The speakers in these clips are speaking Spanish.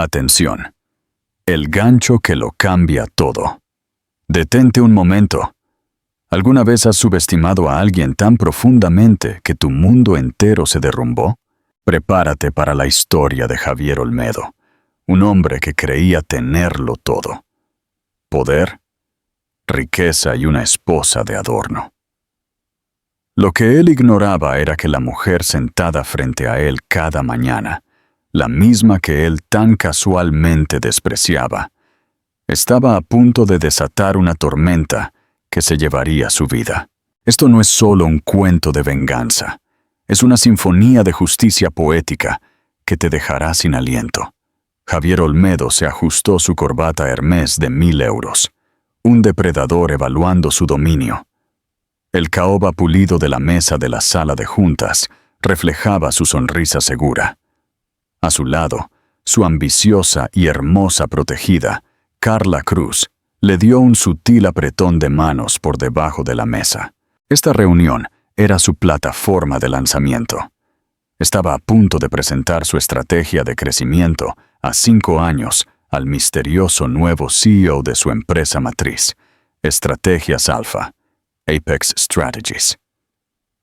Atención. El gancho que lo cambia todo. Detente un momento. ¿Alguna vez has subestimado a alguien tan profundamente que tu mundo entero se derrumbó? Prepárate para la historia de Javier Olmedo, un hombre que creía tenerlo todo. Poder, riqueza y una esposa de adorno. Lo que él ignoraba era que la mujer sentada frente a él cada mañana, la misma que él tan casualmente despreciaba, estaba a punto de desatar una tormenta que se llevaría su vida. Esto no es solo un cuento de venganza, es una sinfonía de justicia poética que te dejará sin aliento. Javier Olmedo se ajustó su corbata Hermès de 1.000 euros, un depredador evaluando su dominio. El caoba pulido de la mesa de la sala de juntas reflejaba su sonrisa segura. A su lado, su ambiciosa y hermosa protegida, Carla Cruz, le dio un sutil apretón de manos por debajo de la mesa. Esta reunión era su plataforma de lanzamiento. Estaba a punto de presentar su estrategia de crecimiento a 5 años al misterioso nuevo CEO de su empresa matriz, Estrategias Alfa, Apex Strategies.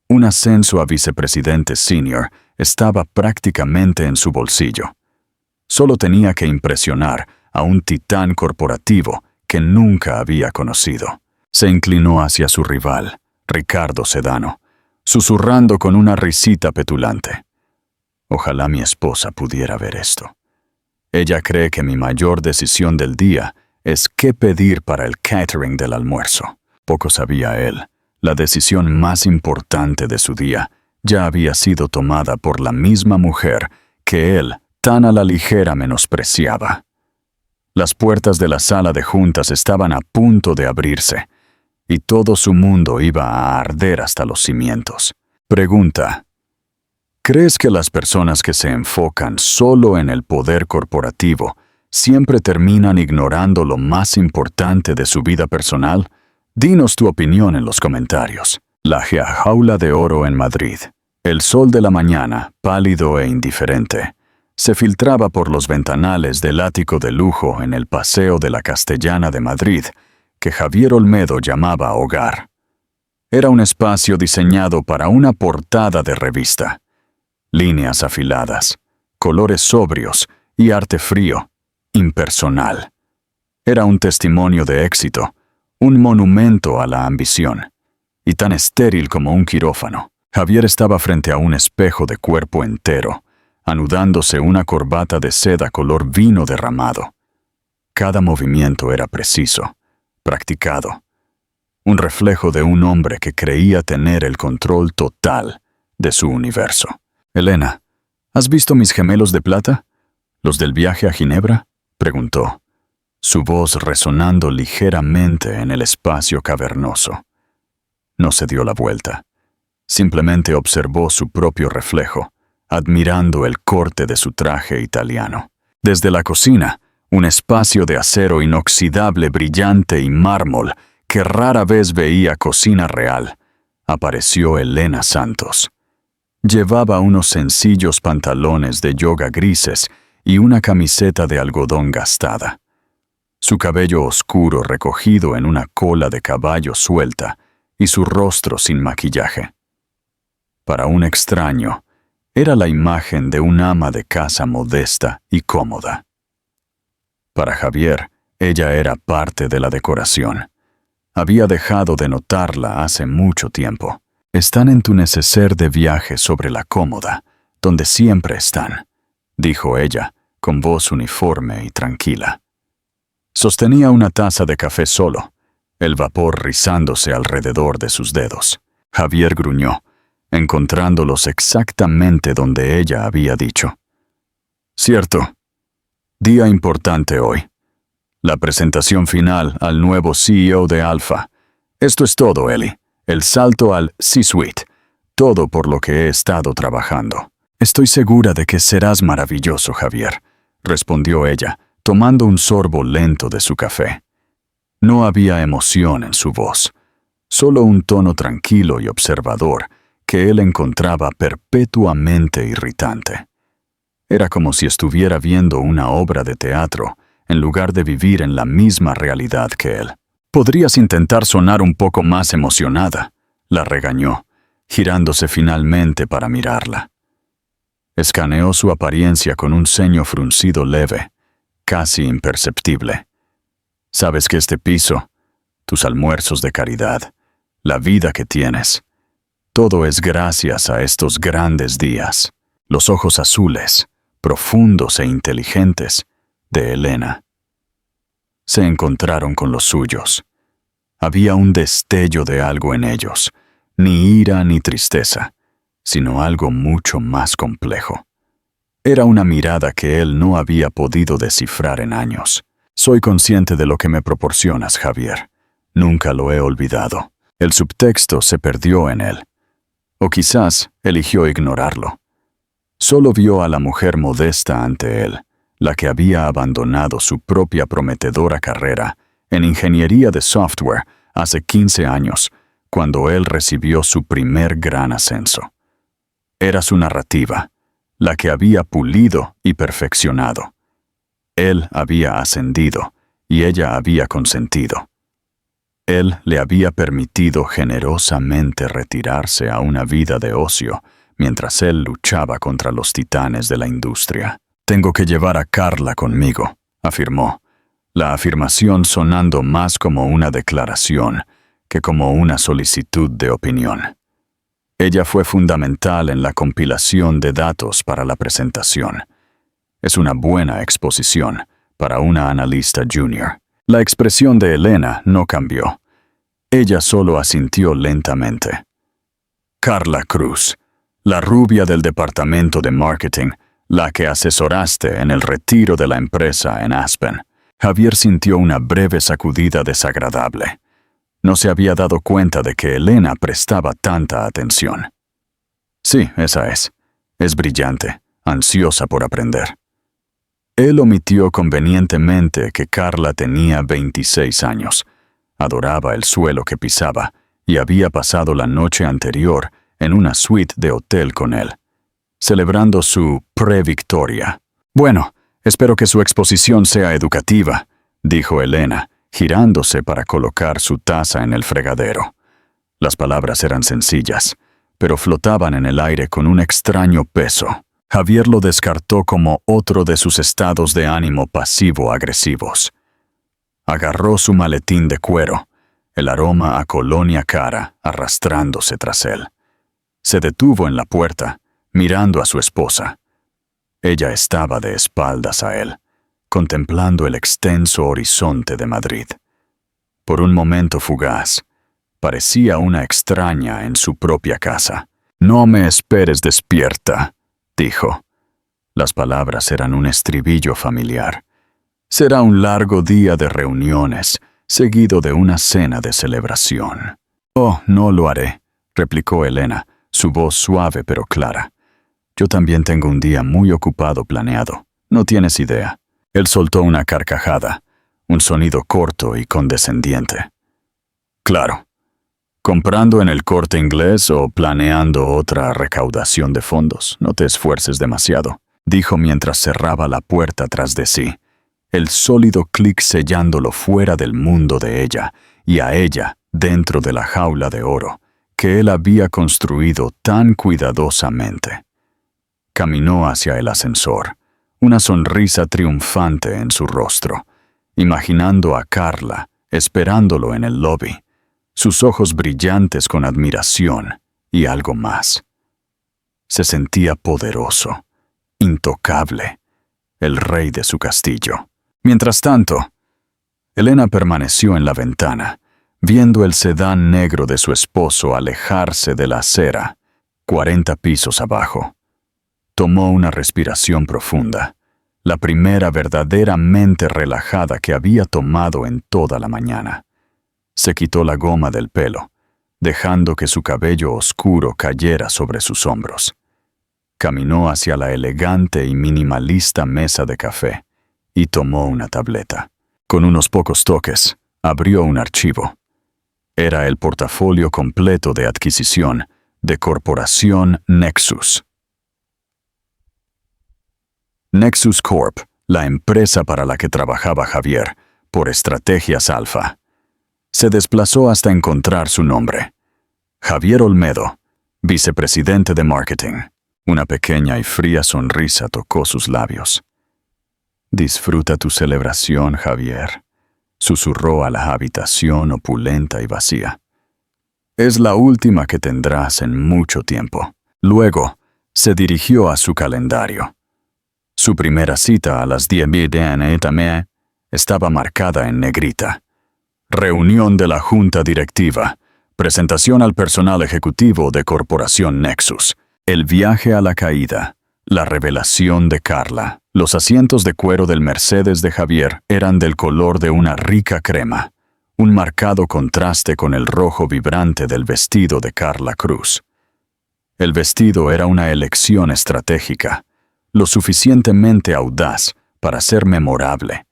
Un ascenso a vicepresidente senior estaba prácticamente en su bolsillo. Solo tenía que impresionar a un titán corporativo que nunca había conocido. Se inclinó hacia su rival, Ricardo Sedano, susurrando con una risita petulante. Ojalá mi esposa pudiera ver esto. Ella cree que mi mayor decisión del día es qué pedir para el catering del almuerzo. Poco sabía él, la decisión más importante de su día ya había sido tomada por la misma mujer que él tan a la ligera menospreciaba. Las puertas de la sala de juntas estaban a punto de abrirse, y todo su mundo iba a arder hasta los cimientos. Pregunta: ¿crees que las personas que se enfocan solo en el poder corporativo siempre terminan ignorando lo más importante de su vida personal? Dinos tu opinión en los comentarios. La jaula de oro en Madrid. El sol de la mañana, pálido e indiferente, se filtraba por los ventanales del ático de lujo en el Paseo de la Castellana de Madrid, que Javier Olmedo llamaba hogar. Era un espacio diseñado para una portada de revista. Líneas afiladas, colores sobrios y arte frío, impersonal. Era un testimonio de éxito, un monumento a la ambición, y tan estéril como un quirófano. Javier estaba frente a un espejo de cuerpo entero, anudándose una corbata de seda color vino derramado. Cada movimiento era preciso, practicado, un reflejo de un hombre que creía tener el control total de su universo. «Elena, ¿has visto mis gemelos de plata? ¿Los del viaje a Ginebra?», preguntó, su voz resonando ligeramente en el espacio cavernoso. No se dio la vuelta. Simplemente observó su propio reflejo, admirando el corte de su traje italiano. Desde la cocina, un espacio de acero inoxidable brillante y mármol que rara vez veía cocina real, apareció Elena Santos. Llevaba unos sencillos pantalones de yoga grises y una camiseta de algodón gastada. Su cabello oscuro recogido en una cola de caballo suelta y su rostro sin maquillaje. Para un extraño, era la imagen de un ama de casa modesta y cómoda. Para Javier, ella era parte de la decoración. Había dejado de notarla hace mucho tiempo. «Están en tu neceser de viaje sobre la cómoda, donde siempre están», dijo ella, con voz uniforme y tranquila. Sostenía una taza de café solo, el vapor rizándose alrededor de sus dedos. Javier gruñó, encontrándolos exactamente donde ella había dicho. «Cierto. Día importante hoy. La presentación final al nuevo CEO de Alfa. Esto es todo, Eli. El salto al C-Suite. Todo por lo que he estado trabajando». «Estoy segura de que serás maravilloso, Javier», respondió ella, tomando un sorbo lento de su café. No había emoción en su voz, solo un tono tranquilo y observador que él encontraba perpetuamente irritante. Era como si estuviera viendo una obra de teatro, en lugar de vivir en la misma realidad que él. «Podrías intentar sonar un poco más emocionada», la regañó, girándose finalmente para mirarla. Escaneó su apariencia con un ceño fruncido leve, casi imperceptible. «Sabes que este piso, tus almuerzos de caridad, la vida que tienes, todo es gracias a estos grandes días». Los ojos azules, profundos e inteligentes, de Elena se encontraron con los suyos. Había un destello de algo en ellos, ni ira ni tristeza, sino algo mucho más complejo. Era una mirada que él no había podido descifrar en años. «Soy consciente de lo que me proporcionas, Javier. Nunca lo he olvidado». El subtexto se perdió en él. O quizás eligió ignorarlo. Solo vio a la mujer modesta ante él, la que había abandonado su propia prometedora carrera en ingeniería de software hace 15 años, cuando él recibió su primer gran ascenso. Era su narrativa, la que había pulido y perfeccionado. Él había ascendido y ella había consentido. Él le había permitido generosamente retirarse a una vida de ocio, mientras él luchaba contra los titanes de la industria. «Tengo que llevar a Carla conmigo», afirmó, la afirmación sonando más como una declaración que como una solicitud de opinión. Ella fue fundamental en la compilación de datos para la presentación. Es una buena exposición para una analista junior. La expresión de Elena no cambió. Ella solo asintió lentamente. «Carla Cruz, la rubia del departamento de marketing, la que asesoraste en el retiro de la empresa en Aspen». Javier sintió una breve sacudida desagradable. No se había dado cuenta de que Elena prestaba tanta atención. «Sí, esa es. Es brillante, ansiosa por aprender». Él omitió convenientemente que Carla tenía 26 años, adoraba el suelo que pisaba y había pasado la noche anterior en una suite de hotel con él, celebrando su pre-victoria. «Bueno, espero que su exposición sea educativa», dijo Elena, girándose para colocar su taza en el fregadero. Las palabras eran sencillas, pero flotaban en el aire con un extraño peso. Javier lo descartó como otro de sus estados de ánimo pasivo-agresivos. Agarró su maletín de cuero, el aroma a colonia cara arrastrándose tras él. Se detuvo en la puerta, mirando a su esposa. Ella estaba de espaldas a él, contemplando el extenso horizonte de Madrid. Por un momento fugaz, parecía una extraña en su propia casa. «No me esperes despierta», dijo. Las palabras eran un estribillo familiar. «Será un largo día de reuniones, seguido de una cena de celebración». «Oh, no lo haré», replicó Elena, su voz suave pero clara. «Yo también tengo un día muy ocupado planeado. No tienes idea». Él soltó una carcajada, un sonido corto y condescendiente. «Claro. ¿Comprando en el Corte Inglés o planeando otra recaudación de fondos? No te esfuerces demasiado», dijo mientras cerraba la puerta tras de sí, el sólido clic sellándolo fuera del mundo de ella y a ella dentro de la jaula de oro que él había construido tan cuidadosamente. Caminó hacia el ascensor, una sonrisa triunfante en su rostro, imaginando a Carla esperándolo en el lobby, sus ojos brillantes con admiración y algo más. Se sentía poderoso, intocable, el rey de su castillo. Mientras tanto, Elena permaneció en la ventana, viendo el sedán negro de su esposo alejarse de la acera, 40 pisos abajo. Tomó una respiración profunda, la primera verdaderamente relajada que había tomado en toda la mañana. Se quitó la goma del pelo, dejando que su cabello oscuro cayera sobre sus hombros. Caminó hacia la elegante y minimalista mesa de café y tomó una tableta. Con unos pocos toques, abrió un archivo. Era el portafolio completo de adquisición de Corporación Nexus. Nexus Corp, la empresa para la que trabajaba Javier, por Estrategias Alfa. Se desplazó hasta encontrar su nombre. Javier Olmedo, vicepresidente de marketing. Una pequeña y fría sonrisa tocó sus labios. «Disfruta tu celebración, Javier», susurró a la habitación opulenta y vacía. «Es la última que tendrás en mucho tiempo». Luego, se dirigió a su calendario. Su primera cita a las 10 de estaba marcada en negrita. Reunión de la Junta Directiva. Presentación al personal ejecutivo de Corporación Nexus. El viaje a la caída. La revelación de Carla. Los asientos de cuero del Mercedes de Javier eran del color de una rica crema. Un marcado contraste con el rojo vibrante del vestido de Carla Cruz. El vestido era una elección estratégica, lo suficientemente audaz para ser memorable,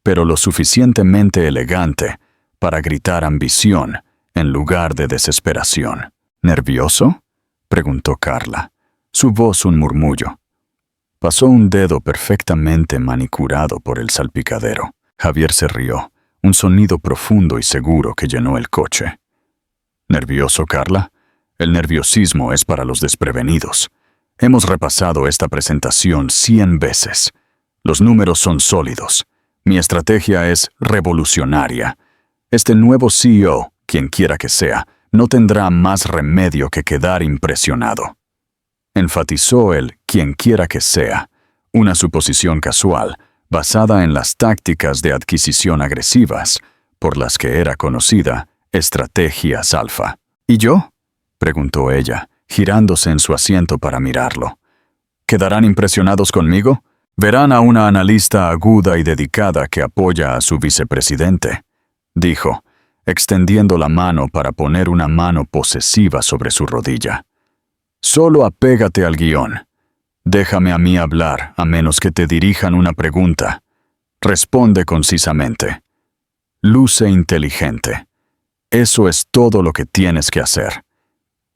pero lo suficientemente elegante para gritar ambición en lugar de desesperación. ¿Nervioso?, preguntó Carla, su voz un murmullo. Pasó un dedo perfectamente manicurado por el salpicadero. Javier se rió, un sonido profundo y seguro que llenó el coche. ¿Nervioso, Carla? El nerviosismo es para los desprevenidos. Hemos repasado esta presentación 100 veces. Los números son sólidos. Mi estrategia es revolucionaria. Este nuevo CEO, quien quiera que sea, no tendrá más remedio que quedar impresionado. Enfatizó el quien quiera que sea, una suposición casual, basada en las tácticas de adquisición agresivas, por las que era conocida Estrategias Alfa. ¿Y yo?, preguntó ella, girándose en su asiento para mirarlo. ¿Quedarán impresionados conmigo? Verán a una analista aguda y dedicada que apoya a su vicepresidente, dijo, extendiendo la mano para poner una mano posesiva sobre su rodilla. Solo apégate al guión. Déjame a mí hablar, a menos que te dirijan una pregunta. Responde concisamente. Luce inteligente. Eso es todo lo que tienes que hacer.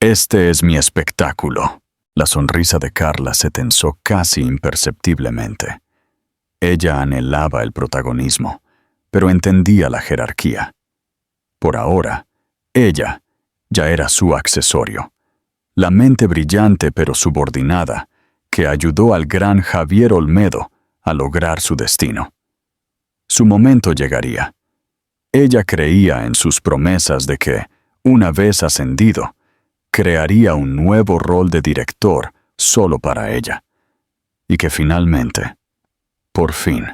Este es mi espectáculo. La sonrisa de Carla se tensó casi imperceptiblemente. Ella anhelaba el protagonismo, pero entendía la jerarquía. Por ahora, ella ya era su accesorio. La mente brillante pero subordinada que ayudó al gran Javier Olmedo a lograr su destino. Su momento llegaría. Ella creía en sus promesas de que, una vez ascendido, crearía un nuevo rol de director solo para ella, y que finalmente, por fin,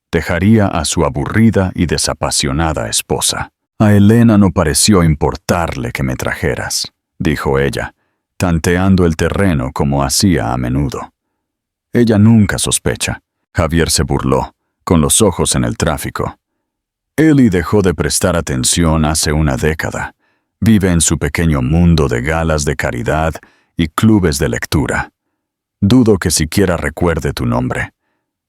dejaría a su aburrida y desapasionada esposa. A Elena no pareció importarle que me trajeras, dijo ella, tanteando el terreno como hacía a menudo. Ella nunca sospecha. Javier se burló, con los ojos en el tráfico. Eli dejó de prestar atención hace una década. Vive en su pequeño mundo de galas de caridad y clubes de lectura. Dudo que siquiera recuerde tu nombre.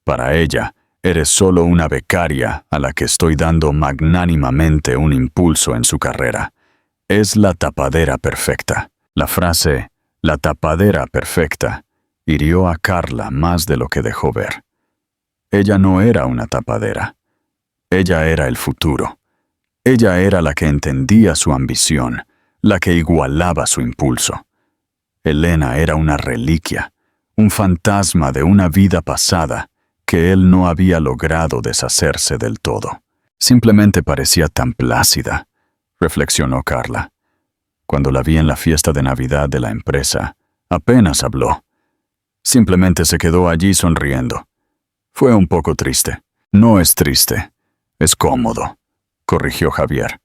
Para ella, eres solo una becaria a la que estoy dando magnánimamente un impulso en su carrera. Es la tapadera perfecta. La frase, la tapadera perfecta, hirió a Carla más de lo que dejó ver. Ella no era una tapadera. Ella era el futuro. Ella era la que entendía su ambición, la que igualaba su impulso. Elena era una reliquia, un fantasma de una vida pasada que él no había logrado deshacerse del todo. Simplemente parecía tan plácida, reflexionó Carla. Cuando la vi en la fiesta de Navidad de la empresa, apenas habló. Simplemente se quedó allí sonriendo. Fue un poco triste. No es triste, es cómodo, corrigió Javier.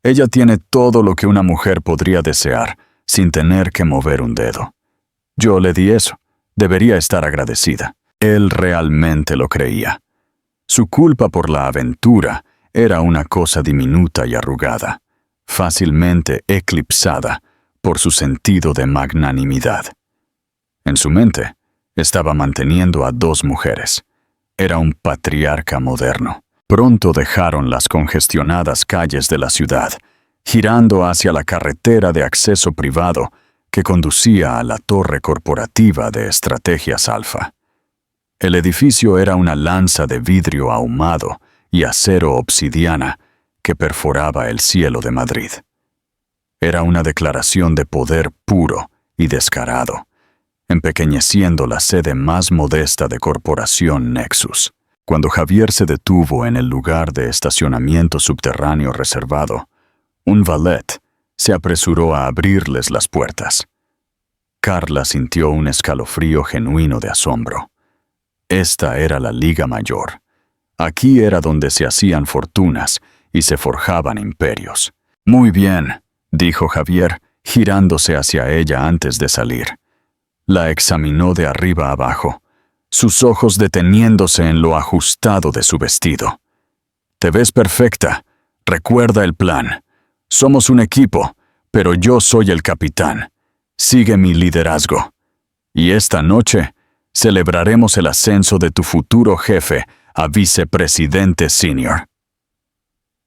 Ella tiene todo lo que una mujer podría desear, sin tener que mover un dedo. Yo le di eso. Debería estar agradecida. Él realmente lo creía. Su culpa por la aventura era una cosa diminuta y arrugada, fácilmente eclipsada por su sentido de magnanimidad. En su mente, estaba manteniendo a 2 mujeres. Era un patriarca moderno. Pronto dejaron las congestionadas calles de la ciudad, girando hacia la carretera de acceso privado que conducía a la torre corporativa de Estrategias Alfa. El edificio era una lanza de vidrio ahumado y acero obsidiana que perforaba el cielo de Madrid. Era una declaración de poder puro y descarado, empequeñeciendo la sede más modesta de Corporación Nexus. Cuando Javier se detuvo en el lugar de estacionamiento subterráneo reservado, un valet se apresuró a abrirles las puertas. Carla sintió un escalofrío genuino de asombro. Esta era la Liga Mayor. Aquí era donde se hacían fortunas y se forjaban imperios. «Muy bien», dijo Javier, girándose hacia ella antes de salir. La examinó de arriba abajo, sus ojos deteniéndose en lo ajustado de su vestido. «Te ves perfecta. Recuerda el plan. Somos un equipo, pero yo soy el capitán. Sigue mi liderazgo. Y esta noche celebraremos el ascenso de tu futuro jefe a vicepresidente senior».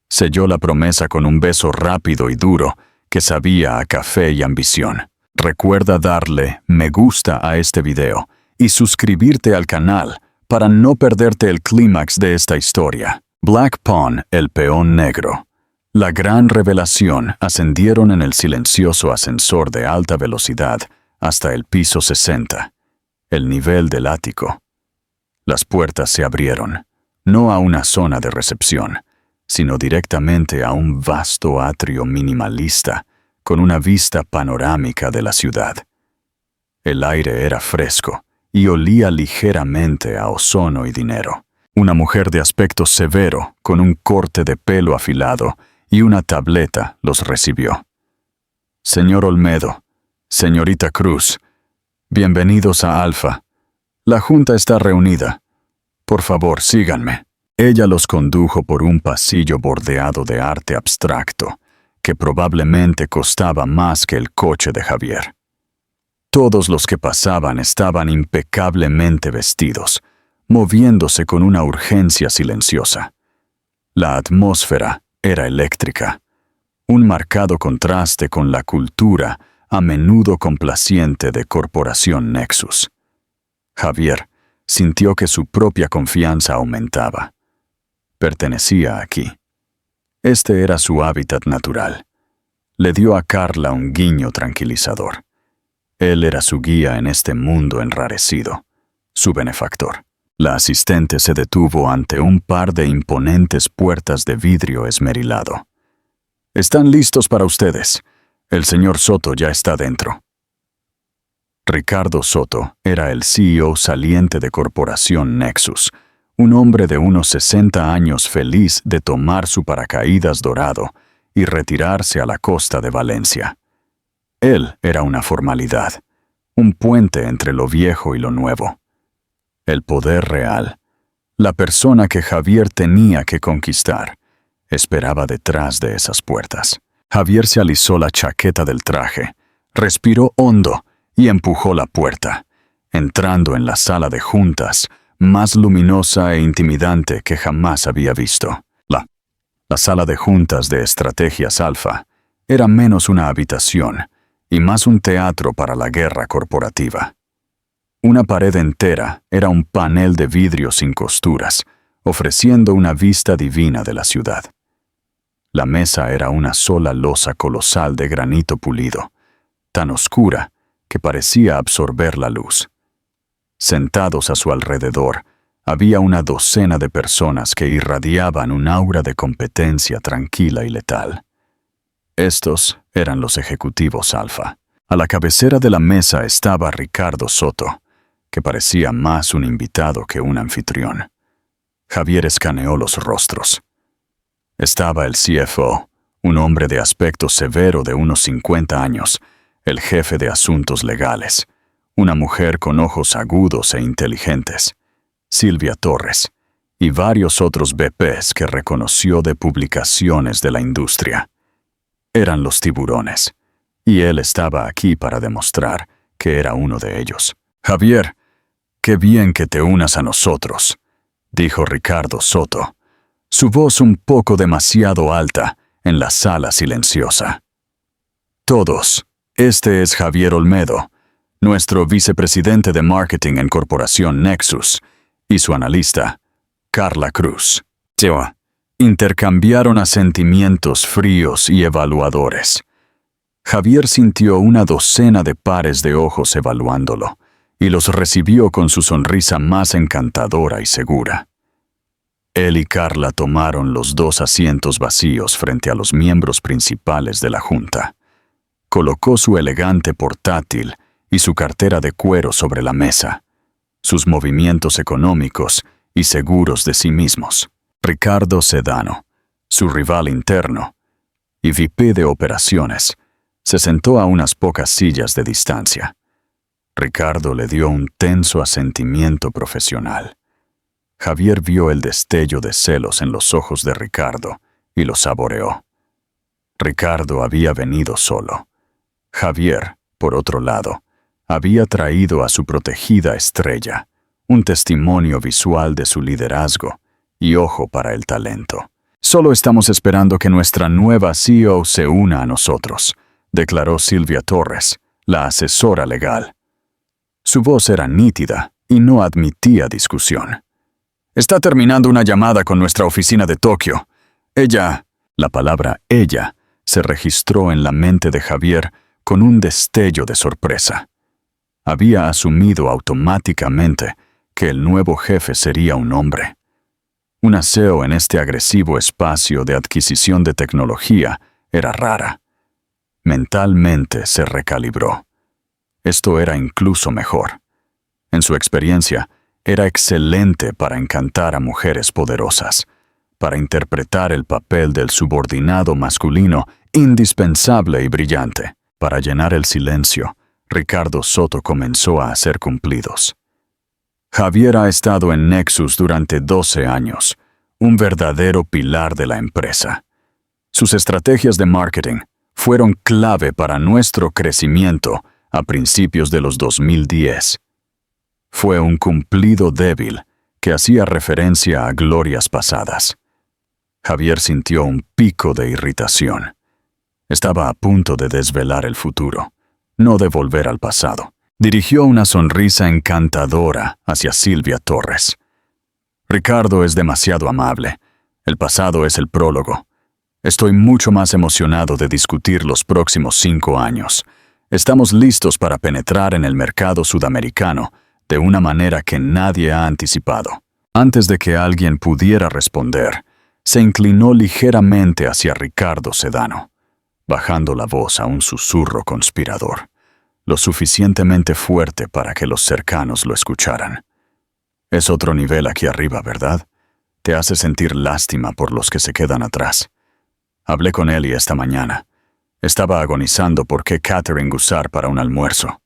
Selló la promesa con un beso rápido y duro que sabía a café y ambición. Recuerda darle me gusta a este video y suscribirte al canal para no perderte el clímax de esta historia. Black Pawn, el peón negro. La gran revelación ascendieron en el silencioso ascensor de alta velocidad hasta el piso 60, el nivel del ático. Las puertas se abrieron, no a una zona de recepción, sino directamente a un vasto atrio minimalista con una vista panorámica de la ciudad. El aire era fresco y olía ligeramente a ozono y dinero. Una mujer de aspecto severo, con un corte de pelo afilado y una tableta, los recibió. «Señor Olmedo, señorita Cruz, bienvenidos a Alfa. La junta está reunida. Por favor, síganme». Ella los condujo por un pasillo bordeado de arte abstracto, que probablemente costaba más que el coche de Javier. Todos los que pasaban estaban impecablemente vestidos, moviéndose con una urgencia silenciosa. La atmósfera era eléctrica, un marcado contraste con la cultura a menudo complaciente de Corporación Nexus. Javier sintió que su propia confianza aumentaba. Pertenecía aquí. Este era su hábitat natural. Le dio a Carla un guiño tranquilizador. Él era su guía en este mundo enrarecido, su benefactor. La asistente se detuvo ante un par de imponentes puertas de vidrio esmerilado. «Están listos para ustedes. El señor Soto ya está dentro». Ricardo Soto era el CEO saliente de Corporación Nexus, un hombre de unos 60 años feliz de tomar su paracaídas dorado y retirarse a la costa de Valencia. Él era una formalidad, un puente entre lo viejo y lo nuevo. El poder real, la persona que Javier tenía que conquistar, esperaba detrás de esas puertas. Javier se alisó la chaqueta del traje, respiró hondo y empujó la puerta, entrando en la sala de juntas, más luminosa e intimidante que jamás había visto. La sala de juntas de Estrategias Alfa era menos una habitación y más un teatro para la guerra corporativa. Una pared entera era un panel de vidrio sin costuras, ofreciendo una vista divina de la ciudad. La mesa era una sola losa colosal de granito pulido, tan oscura que parecía absorber la luz. Sentados a su alrededor, había una docena de personas que irradiaban un aura de competencia tranquila y letal. Estos eran los ejecutivos Alfa. A la cabecera de la mesa estaba Ricardo Soto, que parecía más un invitado que un anfitrión. Javier escaneó los rostros. Estaba el CFO, un hombre de aspecto severo de unos 50 años, el jefe de asuntos legales, una mujer con ojos agudos e inteligentes, Silvia Torres, y varios otros VPs que reconoció de publicaciones de la industria. Eran los tiburones, y él estaba aquí para demostrar que era uno de ellos. «Javier, qué bien que te unas a nosotros», dijo Ricardo Soto, su voz un poco demasiado alta en la sala silenciosa. «Todos, este es Javier Olmedo, nuestro vicepresidente de marketing en Corporación Nexus, y su analista, Carla Cruz. Intercambiaron asentimientos fríos y evaluadores. Javier sintió una docena de pares de ojos evaluándolo, y los recibió con su sonrisa más encantadora y segura. Él y Carla tomaron los 2 asientos vacíos frente a los miembros principales de la junta. Colocó su elegante portátil y su cartera de cuero sobre la mesa, sus movimientos económicos y seguros de sí mismos. Ricardo Sedano, su rival interno y VP de operaciones, se sentó a unas pocas sillas de distancia. Ricardo le dio un tenso asentimiento profesional. Javier vio el destello de celos en los ojos de Ricardo y lo saboreó. Ricardo había venido solo. Javier, por otro lado, había traído a su protegida estrella, un testimonio visual de su liderazgo y ojo para el talento. Solo estamos esperando que nuestra nueva CEO se una a nosotros, declaró Silvia Torres, la asesora legal. Su voz era nítida y no admitía discusión. Está terminando una llamada con nuestra oficina de Tokio. La palabra ella se registró en la mente de Javier con un destello de sorpresa. Había asumido automáticamente que el nuevo jefe sería un hombre. Una CEO en este agresivo espacio de adquisición de tecnología era rara. Mentalmente se recalibró. Esto era incluso mejor. En su experiencia, era excelente para encantar a mujeres poderosas, para interpretar el papel del subordinado masculino indispensable y brillante. Para llenar el silencio, Ricardo Soto comenzó a hacer cumplidos. Javier ha estado en Nexus durante 12 años, un verdadero pilar de la empresa. Sus estrategias de marketing fueron clave para nuestro crecimiento a principios de los 2010. Fue un cumplido débil que hacía referencia a glorias pasadas. Javier sintió un pico de irritación. Estaba a punto de desvelar el futuro, no de volver al pasado. Dirigió una sonrisa encantadora hacia Silvia Torres. Ricardo es demasiado amable. El pasado es el prólogo. Estoy mucho más emocionado de discutir los próximos 5 años. Estamos listos para penetrar en el mercado sudamericano de una manera que nadie ha anticipado. Antes de que alguien pudiera responder, se inclinó ligeramente hacia Ricardo Sedano, bajando la voz a un susurro conspirador, lo suficientemente fuerte para que los cercanos lo escucharan. Es otro nivel aquí arriba, ¿verdad? Te hace sentir lástima por los que se quedan atrás. Hablé con Eli esta mañana. Estaba agonizando por qué catering usar para un almuerzo.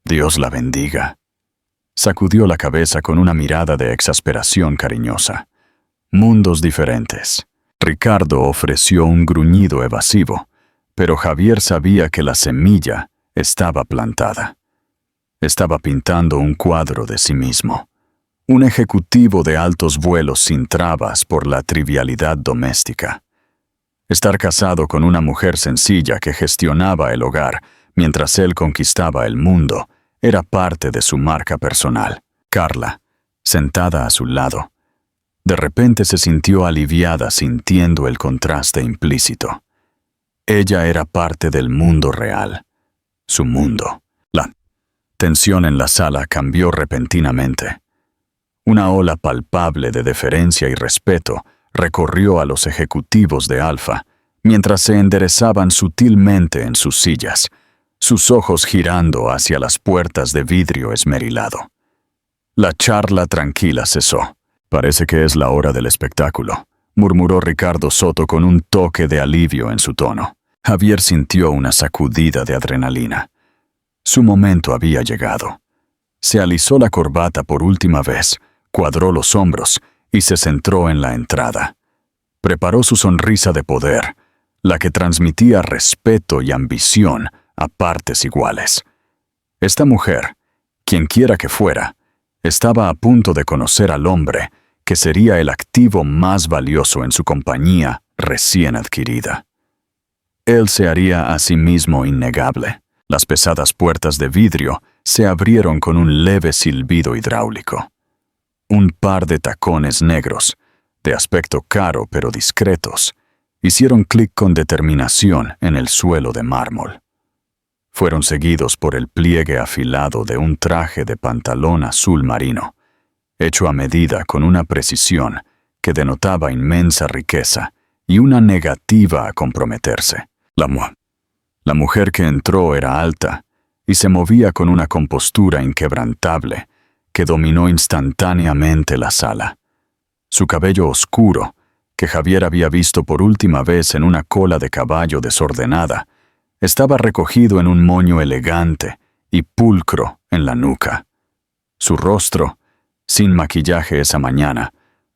Dios la bendiga. Sacudió la cabeza con una mirada de exasperación cariñosa. Mundos diferentes. Ricardo ofreció un gruñido evasivo, pero Javier sabía que la semilla estaba plantada. Estaba pintando un cuadro de sí mismo. Un ejecutivo de altos vuelos sin trabas por la trivialidad doméstica. Estar casado con una mujer sencilla que gestionaba el hogar mientras él conquistaba el mundo era parte de su marca personal. Carla, sentada a su lado, de repente se sintió aliviada sintiendo el contraste implícito. Ella era parte del mundo real, su mundo. La tensión en la sala cambió repentinamente. Una ola palpable de deferencia y respeto recorrió a los ejecutivos de Alfa, mientras se enderezaban sutilmente en sus sillas, sus ojos girando hacia las puertas de vidrio esmerilado. La charla tranquila cesó. Parece que es la hora del espectáculo, murmuró Ricardo Soto con un toque de alivio en su tono. Javier sintió una sacudida de adrenalina. Su momento había llegado. Se alisó la corbata por última vez, cuadró los hombros y se centró en la entrada. Preparó su sonrisa de poder, la que transmitía respeto y ambición a partes iguales. Esta mujer, quien quiera que fuera, estaba a punto de conocer al hombre que sería el activo más valioso en su compañía recién adquirida. Él se haría a sí mismo innegable. Las pesadas puertas de vidrio se abrieron con un leve silbido hidráulico. Un par de tacones negros, de aspecto caro pero discretos, hicieron clic con determinación en el suelo de mármol. Fueron seguidos por el pliegue afilado de un traje de pantalón azul marino, hecho a medida con una precisión que denotaba inmensa riqueza y una negativa a comprometerse. La mujer que entró era alta y se movía con una compostura inquebrantable que dominó instantáneamente la sala. Su cabello oscuro, que Javier había visto por última vez en una cola de caballo desordenada, estaba recogido en un moño elegante y pulcro en la nuca. Su rostro, sin maquillaje esa mañana,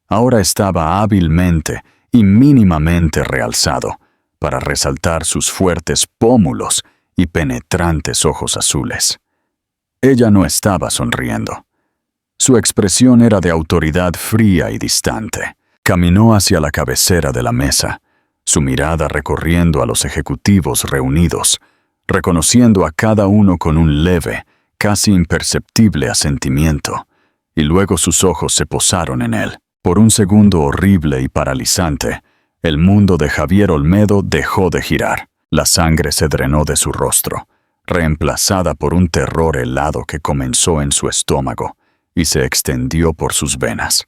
ahora estaba hábilmente y mínimamente realzado para resaltar sus fuertes pómulos y penetrantes ojos azules. Ella no estaba sonriendo. Su expresión era de autoridad fría y distante. Caminó hacia la cabecera de la mesa, su mirada recorriendo a los ejecutivos reunidos, reconociendo a cada uno con un leve, casi imperceptible asentimiento, y luego sus ojos se posaron en él. Por un segundo horrible y paralizante, el mundo de Javier Olmedo dejó de girar. La sangre se drenó de su rostro, reemplazada por un terror helado que comenzó en su estómago y se extendió por sus venas.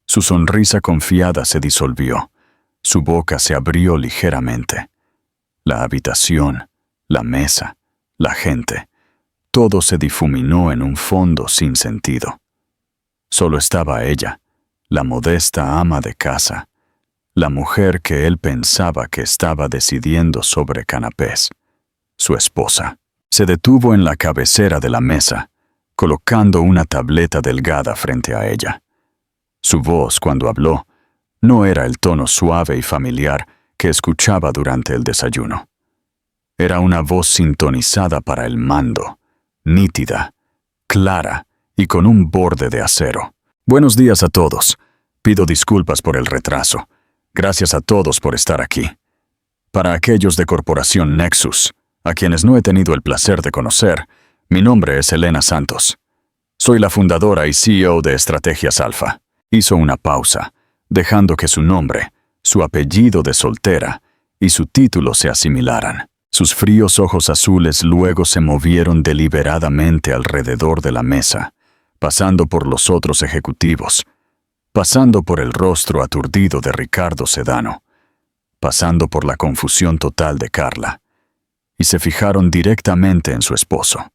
Su sonrisa confiada se disolvió, su boca se abrió ligeramente. La habitación, la mesa, la gente, todo se difuminó en un fondo sin sentido. Solo estaba ella, la modesta ama de casa, la mujer que él pensaba que estaba decidiendo sobre canapés, su esposa. Se detuvo en la cabecera de la mesa, colocando una tableta delgada frente a ella. Su voz, cuando habló, no era el tono suave y familiar que escuchaba durante el desayuno. Era una voz sintonizada para el mando, nítida, clara y con un borde de acero. Buenos días a todos. Pido disculpas por el retraso. Gracias a todos por estar aquí. Para aquellos de Corporación Nexus, a quienes no he tenido el placer de conocer, mi nombre es Elena Santos. Soy la fundadora y CEO de Estrategias Alfa. Hizo una pausa, dejando que su nombre, su apellido de soltera y su título se asimilaran. Sus fríos ojos azules luego se movieron deliberadamente alrededor de la mesa, pasando por los otros ejecutivos, pasando por el rostro aturdido de Ricardo Sedano, pasando por la confusión total de Carla, y se fijaron directamente en su esposo.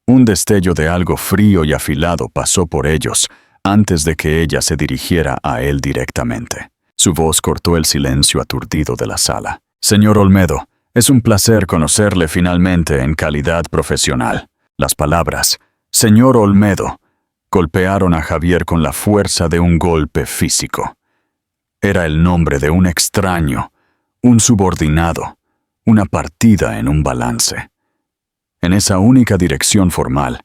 Un destello de algo frío y afilado pasó por ellos antes de que ella se dirigiera a él directamente. Su voz cortó el silencio aturdido de la sala. Señor Olmedo, es un placer conocerle finalmente en calidad profesional. Las palabras, señor Olmedo, golpearon a Javier con la fuerza de un golpe físico. Era el nombre de un extraño, un subordinado, una partida en un balance. En esa única dirección formal,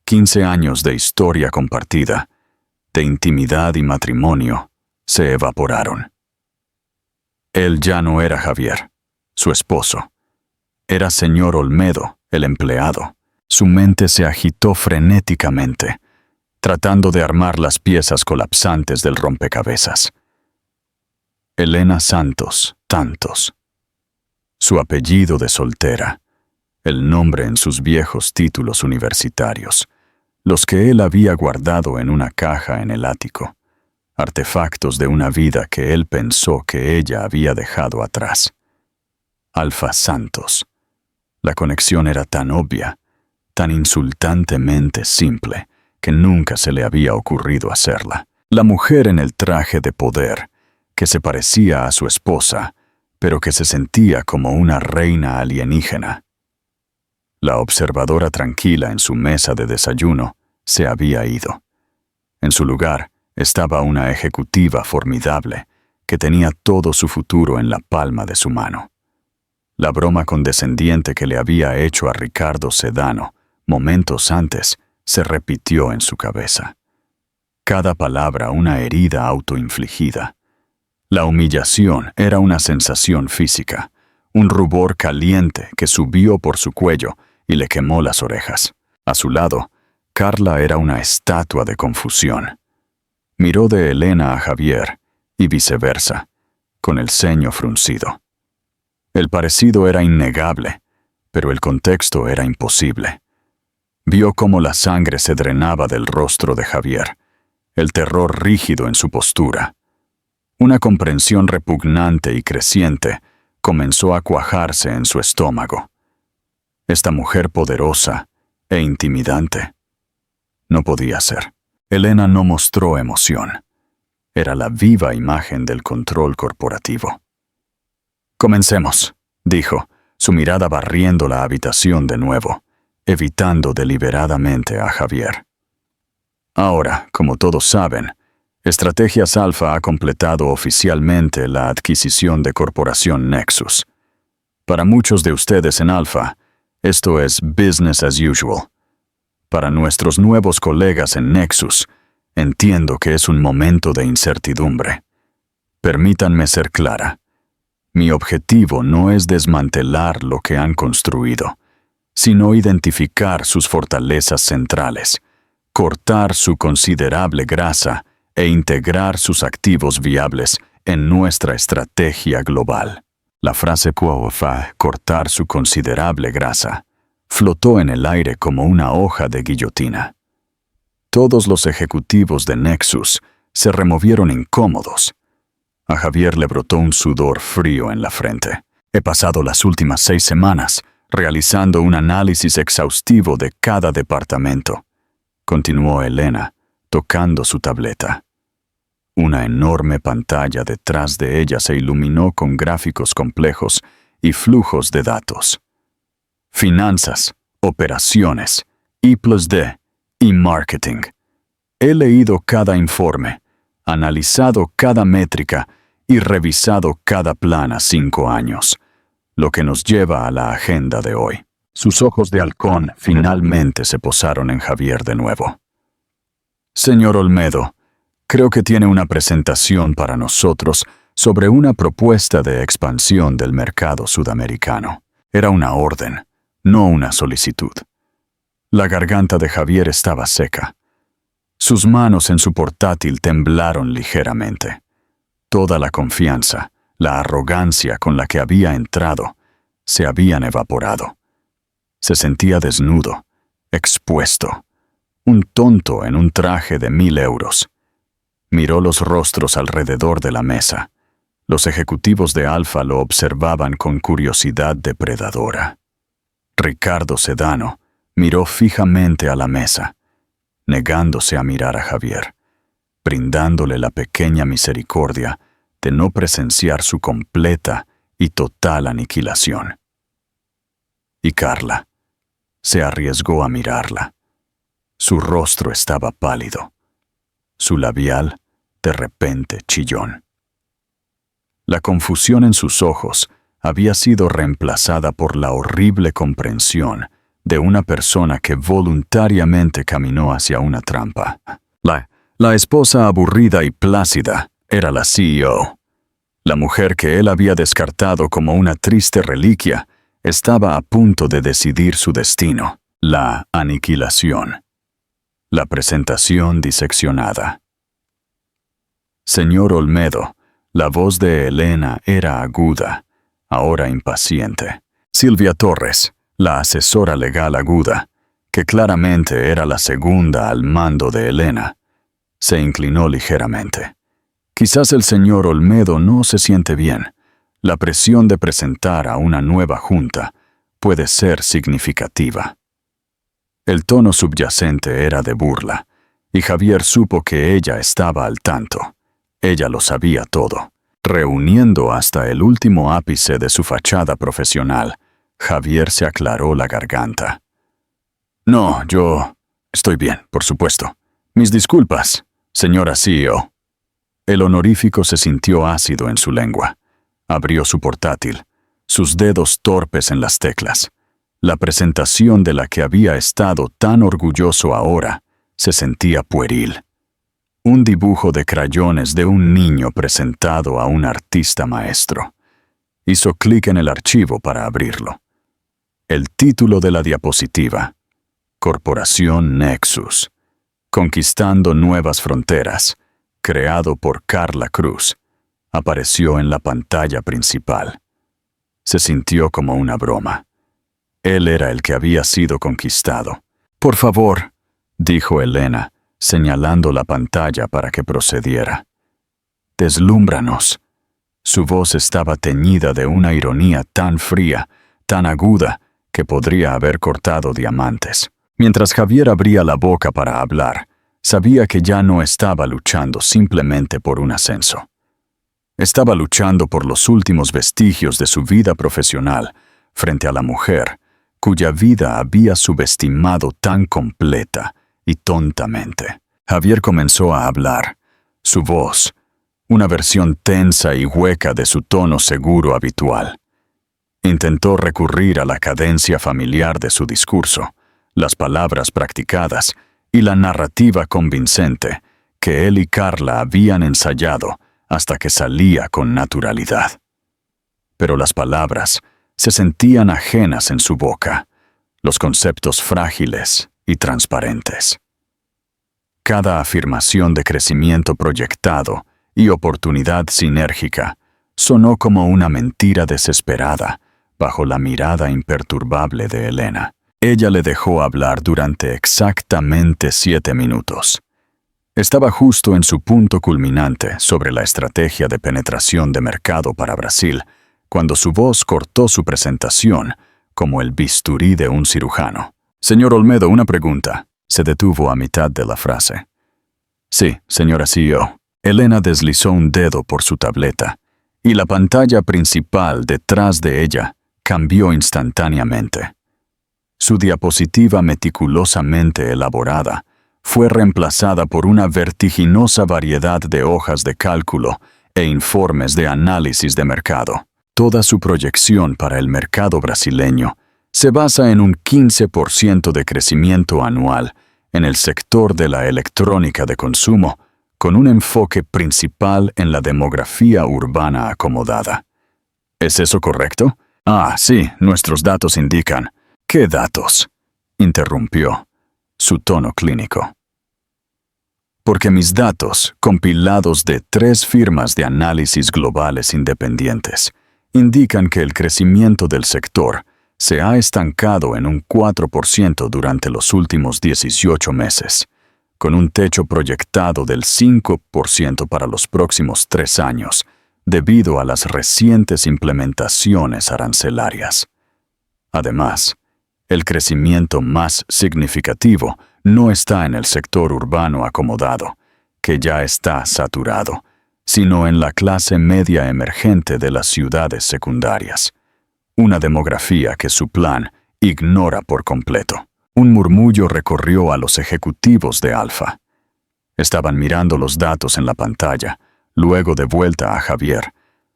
15 años de historia compartida, de intimidad y matrimonio, se evaporaron. Él ya no era Javier, su esposo. Era señor Olmedo, el empleado. Su mente se agitó frenéticamente, tratando de armar las piezas colapsantes del rompecabezas. Elena Santos, tantos. Su apellido de soltera, el nombre en sus viejos títulos universitarios, los que él había guardado en una caja en el ático, artefactos de una vida que él pensó que ella había dejado atrás. Alfa Santos. La conexión era tan obvia, tan insultantemente simple, que nunca se le había ocurrido hacerla. La mujer en el traje de poder, que se parecía a su esposa, pero que se sentía como una reina alienígena. La observadora tranquila en su mesa de desayuno se había ido. En su lugar estaba una ejecutiva formidable que tenía todo su futuro en la palma de su mano. La broma condescendiente que le había hecho a Ricardo Sedano momentos antes se repitió en su cabeza. Cada palabra una herida autoinfligida. La humillación era una sensación física, un rubor caliente que subió por su cuello y le quemó las orejas. A su lado, Carla era una estatua de confusión. Miró de Elena a Javier, y viceversa, con el ceño fruncido. El parecido era innegable, pero el contexto era imposible. Vio cómo la sangre se drenaba del rostro de Javier, el terror rígido en su postura. Una comprensión repugnante y creciente comenzó a cuajarse en su estómago. Esta mujer poderosa e intimidante no podía ser. Elena no mostró emoción. Era la viva imagen del control corporativo. «Comencemos», dijo, su mirada barriendo la habitación de nuevo, evitando deliberadamente a Javier. Ahora, como todos saben, Estrategias Alfa ha completado oficialmente la adquisición de Corporación Nexus. Para muchos de ustedes en Alfa, esto es business as usual. Para nuestros nuevos colegas en Nexus, entiendo que es un momento de incertidumbre. Permítanme ser clara. Mi objetivo no es desmantelar lo que han construido, sino identificar sus fortalezas centrales, cortar su considerable grasa e integrar sus activos viables en nuestra estrategia global. La frase cortar su considerable grasa flotó en el aire como una hoja de guillotina. Todos los ejecutivos de Nexus se removieron incómodos. A Javier le brotó un sudor frío en la frente. He pasado las últimas 6 semanas realizando un análisis exhaustivo de cada departamento, continuó Elena, tocando su tableta. Una enorme pantalla detrás de ella se iluminó con gráficos complejos y flujos de datos. Finanzas, operaciones, I+D y marketing. He leído cada informe, analizado cada métrica y revisado cada plan a 5 años, lo que nos lleva a la agenda de hoy. Sus ojos de halcón finalmente se posaron en Javier de nuevo. Señor Olmedo, creo que tiene una presentación para nosotros sobre una propuesta de expansión del mercado sudamericano. Era una orden, no una solicitud. La garganta de Javier estaba seca. Sus manos en su portátil temblaron ligeramente. Toda la confianza, la arrogancia con la que había entrado, se habían evaporado. Se sentía desnudo, expuesto, un tonto en un traje de 1,000 euros. Miró los rostros alrededor de la mesa. Los ejecutivos de Alfa lo observaban con curiosidad depredadora. Ricardo Sedano miró fijamente a la mesa, negándose a mirar a Javier, brindándole la pequeña misericordia de no presenciar su completa y total aniquilación. Y Carla se arriesgó a mirarla. Su rostro estaba pálido, su labial de repente chillón. La confusión en sus ojos había sido reemplazada por la horrible comprensión de una persona que voluntariamente caminó hacia una trampa. La esposa aburrida y plácida era la CEO. La mujer que él había descartado como una triste reliquia estaba a punto de decidir su destino, la aniquilación. La presentación diseccionada. Señor Olmedo, la voz de Elena era aguda, ahora impaciente. Silvia Torres, la asesora legal aguda, que claramente era la segunda al mando de Elena, se inclinó ligeramente. Quizás el señor Olmedo no se siente bien. La presión de presentar a una nueva junta puede ser significativa. El tono subyacente era de burla, y Javier supo que ella estaba al tanto. Ella lo sabía todo. Reuniendo hasta el último ápice de su fachada profesional, Javier se aclaró la garganta. No, yo estoy bien, por supuesto. Mis disculpas, señora CEO. El honorífico se sintió ácido en su lengua. Abrió su portátil, sus dedos torpes en las teclas. La presentación de la que había estado tan orgulloso ahora se sentía pueril. Un dibujo de crayones de un niño presentado a un artista maestro. Hizo clic en el archivo para abrirlo. El título de la diapositiva: Corporación Nexus. Conquistando nuevas fronteras, creado por Carla Cruz, apareció en la pantalla principal. Se sintió como una broma. Él era el que había sido conquistado. «Por favor», dijo Elena, señalando la pantalla para que procediera. «Deslúmbranos». Su voz estaba teñida de una ironía tan fría, tan aguda, que podría haber cortado diamantes. Mientras Javier abría la boca para hablar, sabía que ya no estaba luchando simplemente por un ascenso. Estaba luchando por los últimos vestigios de su vida profesional frente a la mujer, cuya vida había subestimado tan completa y tontamente. Javier comenzó a hablar. Su voz, una versión tensa y hueca de su tono seguro habitual. Intentó recurrir a la cadencia familiar de su discurso, las palabras practicadas y la narrativa convincente que él y Carla habían ensayado hasta que salía con naturalidad. Pero las palabras se sentían ajenas en su boca, los conceptos frágiles y transparentes. Cada afirmación de crecimiento proyectado y oportunidad sinérgica sonó como una mentira desesperada bajo la mirada imperturbable de Elena. Ella le dejó hablar durante exactamente 7 minutos. Estaba justo en su punto culminante sobre la estrategia de penetración de mercado para Brasil, cuando su voz cortó su presentación como el bisturí de un cirujano. «Señor Olmedo, una pregunta». Se detuvo a mitad de la frase. «Sí, señora CEO». Elena deslizó un dedo por su tableta, y la pantalla principal detrás de ella cambió instantáneamente. Su diapositiva meticulosamente elaborada fue reemplazada por una vertiginosa variedad de hojas de cálculo e informes de análisis de mercado. Toda su proyección para el mercado brasileño se basa en un 15% de crecimiento anual en el sector de la electrónica de consumo, con un enfoque principal en la demografía urbana acomodada. ¿Es eso correcto? Ah, sí, nuestros datos indican. ¿Qué datos?, interrumpió, su tono clínico. Porque mis datos, compilados de 3 firmas de análisis globales independientes, indican que el crecimiento del sector se ha estancado en un 4% durante los últimos 18 meses, con un techo proyectado del 5% para los próximos 3 años, debido a las recientes implementaciones arancelarias. Además, el crecimiento más significativo no está en el sector urbano acomodado, que ya está saturado, sino en la clase media emergente de las ciudades secundarias, una demografía que su plan ignora por completo. Un murmullo recorrió a los ejecutivos de Alfa. Estaban mirando los datos en la pantalla, luego de vuelta a Javier.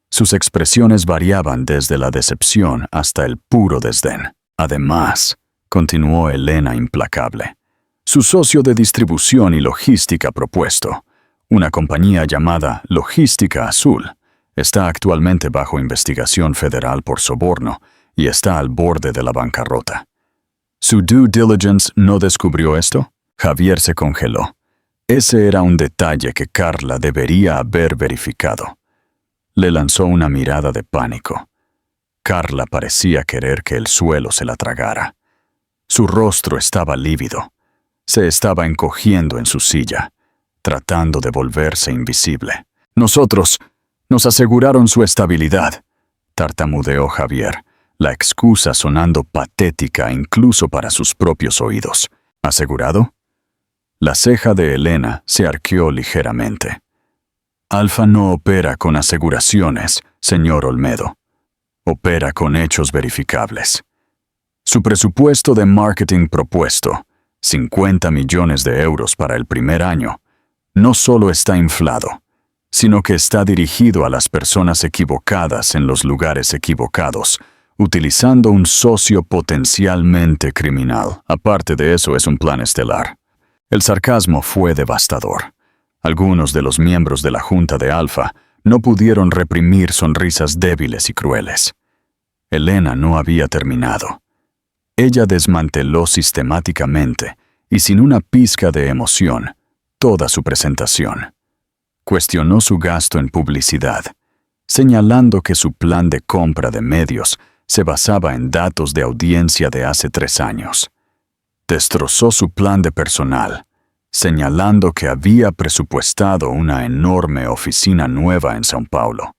Sus expresiones variaban desde la decepción hasta el puro desdén. Además, continuó Elena implacable, su socio de distribución y logística propuesto, una compañía llamada Logística Azul, está actualmente bajo investigación federal por soborno y está al borde de la bancarrota. ¿Su due diligence no descubrió esto? Javier se congeló. Ese era un detalle que Carla debería haber verificado. Le lanzó una mirada de pánico. Carla parecía querer que el suelo se la tragara. Su rostro estaba lívido. Se estaba encogiendo en su silla, tratando de volverse invisible. Nos aseguraron su estabilidad», tartamudeó Javier, la excusa sonando patética incluso para sus propios oídos. ¿Asegurado? La ceja de Elena se arqueó ligeramente. Alfa no opera con aseguraciones, señor Olmedo. Opera con hechos verificables. Su presupuesto de marketing propuesto, 50 millones de euros para el primer año, no solo está inflado, sino que está dirigido a las personas equivocadas en los lugares equivocados, utilizando un socio potencialmente criminal. Aparte de eso, es un plan estelar. El sarcasmo fue devastador. Algunos de los miembros de la Junta de Alfa no pudieron reprimir sonrisas débiles y crueles. Elena no había terminado. Ella desmanteló sistemáticamente y sin una pizca de emoción toda su presentación. Cuestionó su gasto en publicidad, señalando que su plan de compra de medios se basaba en datos de audiencia de hace 3 años. Destrozó su plan de personal, señalando que había presupuestado una enorme oficina nueva en São Paulo,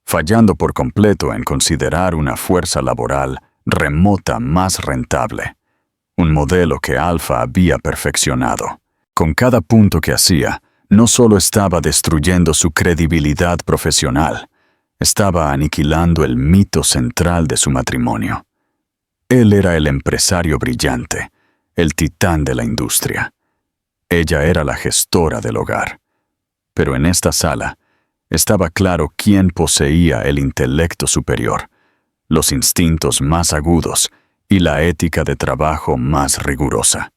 fallando por completo en considerar una fuerza laboral remota más rentable, un modelo que Alfa había perfeccionado. Con cada punto que hacía, no solo estaba destruyendo su credibilidad profesional, estaba aniquilando el mito central de su matrimonio. Él era el empresario brillante, el titán de la industria. Ella era la gestora del hogar. Pero en esta sala estaba claro quién poseía el intelecto superior, los instintos más agudos y la ética de trabajo más rigurosa.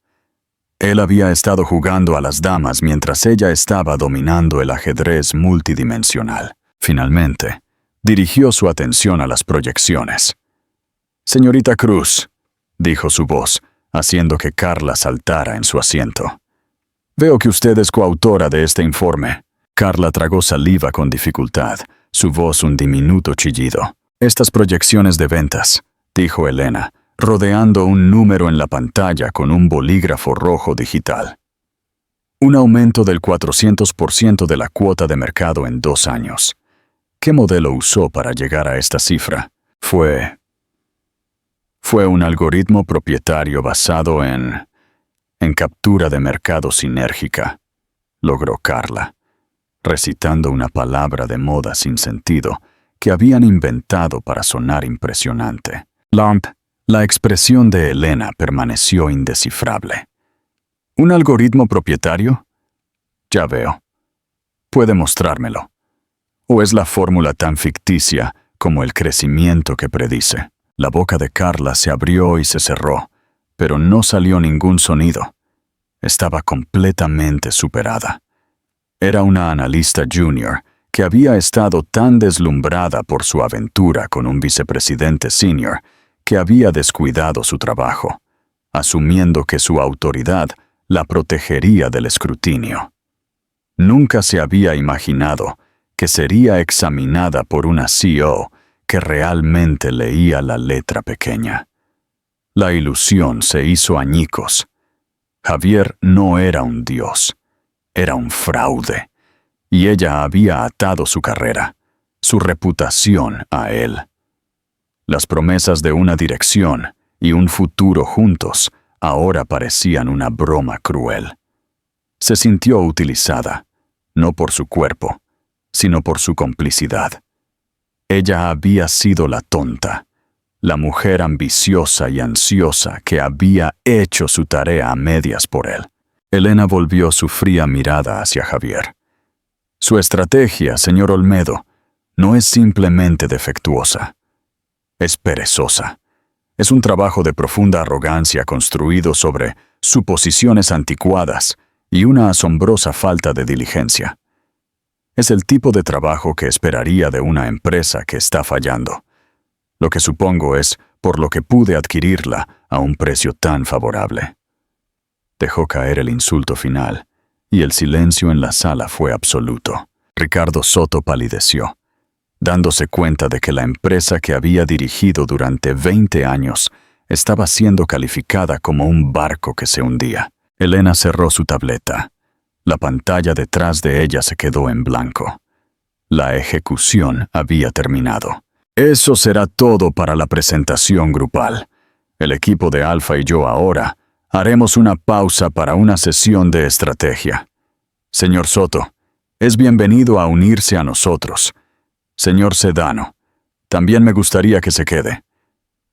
Él había estado jugando a las damas mientras ella estaba dominando el ajedrez multidimensional. Finalmente, dirigió su atención a las proyecciones. «Señorita Cruz», dijo su voz, haciendo que Carla saltara en su asiento. «Veo que usted es coautora de este informe». Carla tragó saliva con dificultad, su voz un diminuto chillido. «Estas proyecciones de ventas», dijo Elena, rodeando un número en la pantalla con un bolígrafo rojo digital. Un aumento del 400% de la cuota de mercado en 2 años. ¿Qué modelo usó para llegar a esta cifra? Fue un algoritmo propietario basado en captura de mercado sinérgica, logró Carla, recitando una palabra de moda sin sentido que habían inventado para sonar impresionante. La expresión de Elena permaneció indescifrable. ¿Un algoritmo propietario? Ya veo. ¿Puede mostrármelo? ¿O es la fórmula tan ficticia como el crecimiento que predice? La boca de Carla se abrió y se cerró, pero no salió ningún sonido. Estaba completamente superada. Era una analista junior que había estado tan deslumbrada por su aventura con un vicepresidente senior que había descuidado su trabajo, asumiendo que su autoridad la protegería del escrutinio. Nunca se había imaginado que sería examinada por una CEO que realmente leía la letra pequeña. La ilusión se hizo añicos. Javier no era un dios, era un fraude, y ella había atado su carrera, su reputación a él. Las promesas de una dirección y un futuro juntos ahora parecían una broma cruel. Se sintió utilizada, no por su cuerpo, sino por su complicidad. Ella había sido la tonta, la mujer ambiciosa y ansiosa que había hecho su tarea a medias por él. Elena volvió su fría mirada hacia Javier. Su estrategia, señor Olmedo, no es simplemente defectuosa. Es perezosa. Es un trabajo de profunda arrogancia construido sobre suposiciones anticuadas y una asombrosa falta de diligencia. Es el tipo de trabajo que esperaría de una empresa que está fallando. Lo que supongo es por lo que pude adquirirla a un precio tan favorable. Dejó caer el insulto final, y el silencio en la sala fue absoluto. Ricardo Soto palideció, dándose cuenta de que la empresa que había dirigido durante 20 años estaba siendo calificada como un barco que se hundía. Elena cerró su tableta. La pantalla detrás de ella se quedó en blanco. La ejecución había terminado. Eso será todo para la presentación grupal. El equipo de Alfa y yo ahora haremos una pausa para una sesión de estrategia. Señor Soto, es bienvenido a unirse a nosotros. Señor Sedano, también me gustaría que se quede.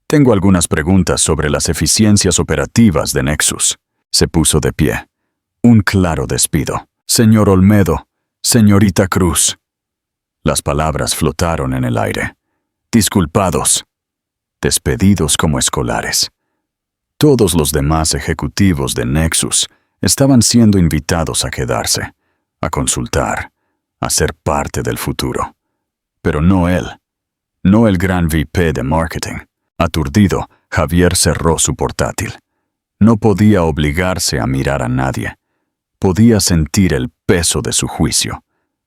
Tengo algunas preguntas sobre las eficiencias operativas de Nexus. Se puso de pie. Un claro despido. Señor Olmedo, señorita Cruz. Las palabras flotaron en el aire. Disculpados. Despedidos como escolares. Todos los demás ejecutivos de Nexus estaban siendo invitados a quedarse, a consultar, a ser parte del futuro. Pero no él, no el gran VP de marketing. Aturdido, Javier cerró su portátil. No podía obligarse a mirar a nadie. Podía sentir el peso de su juicio,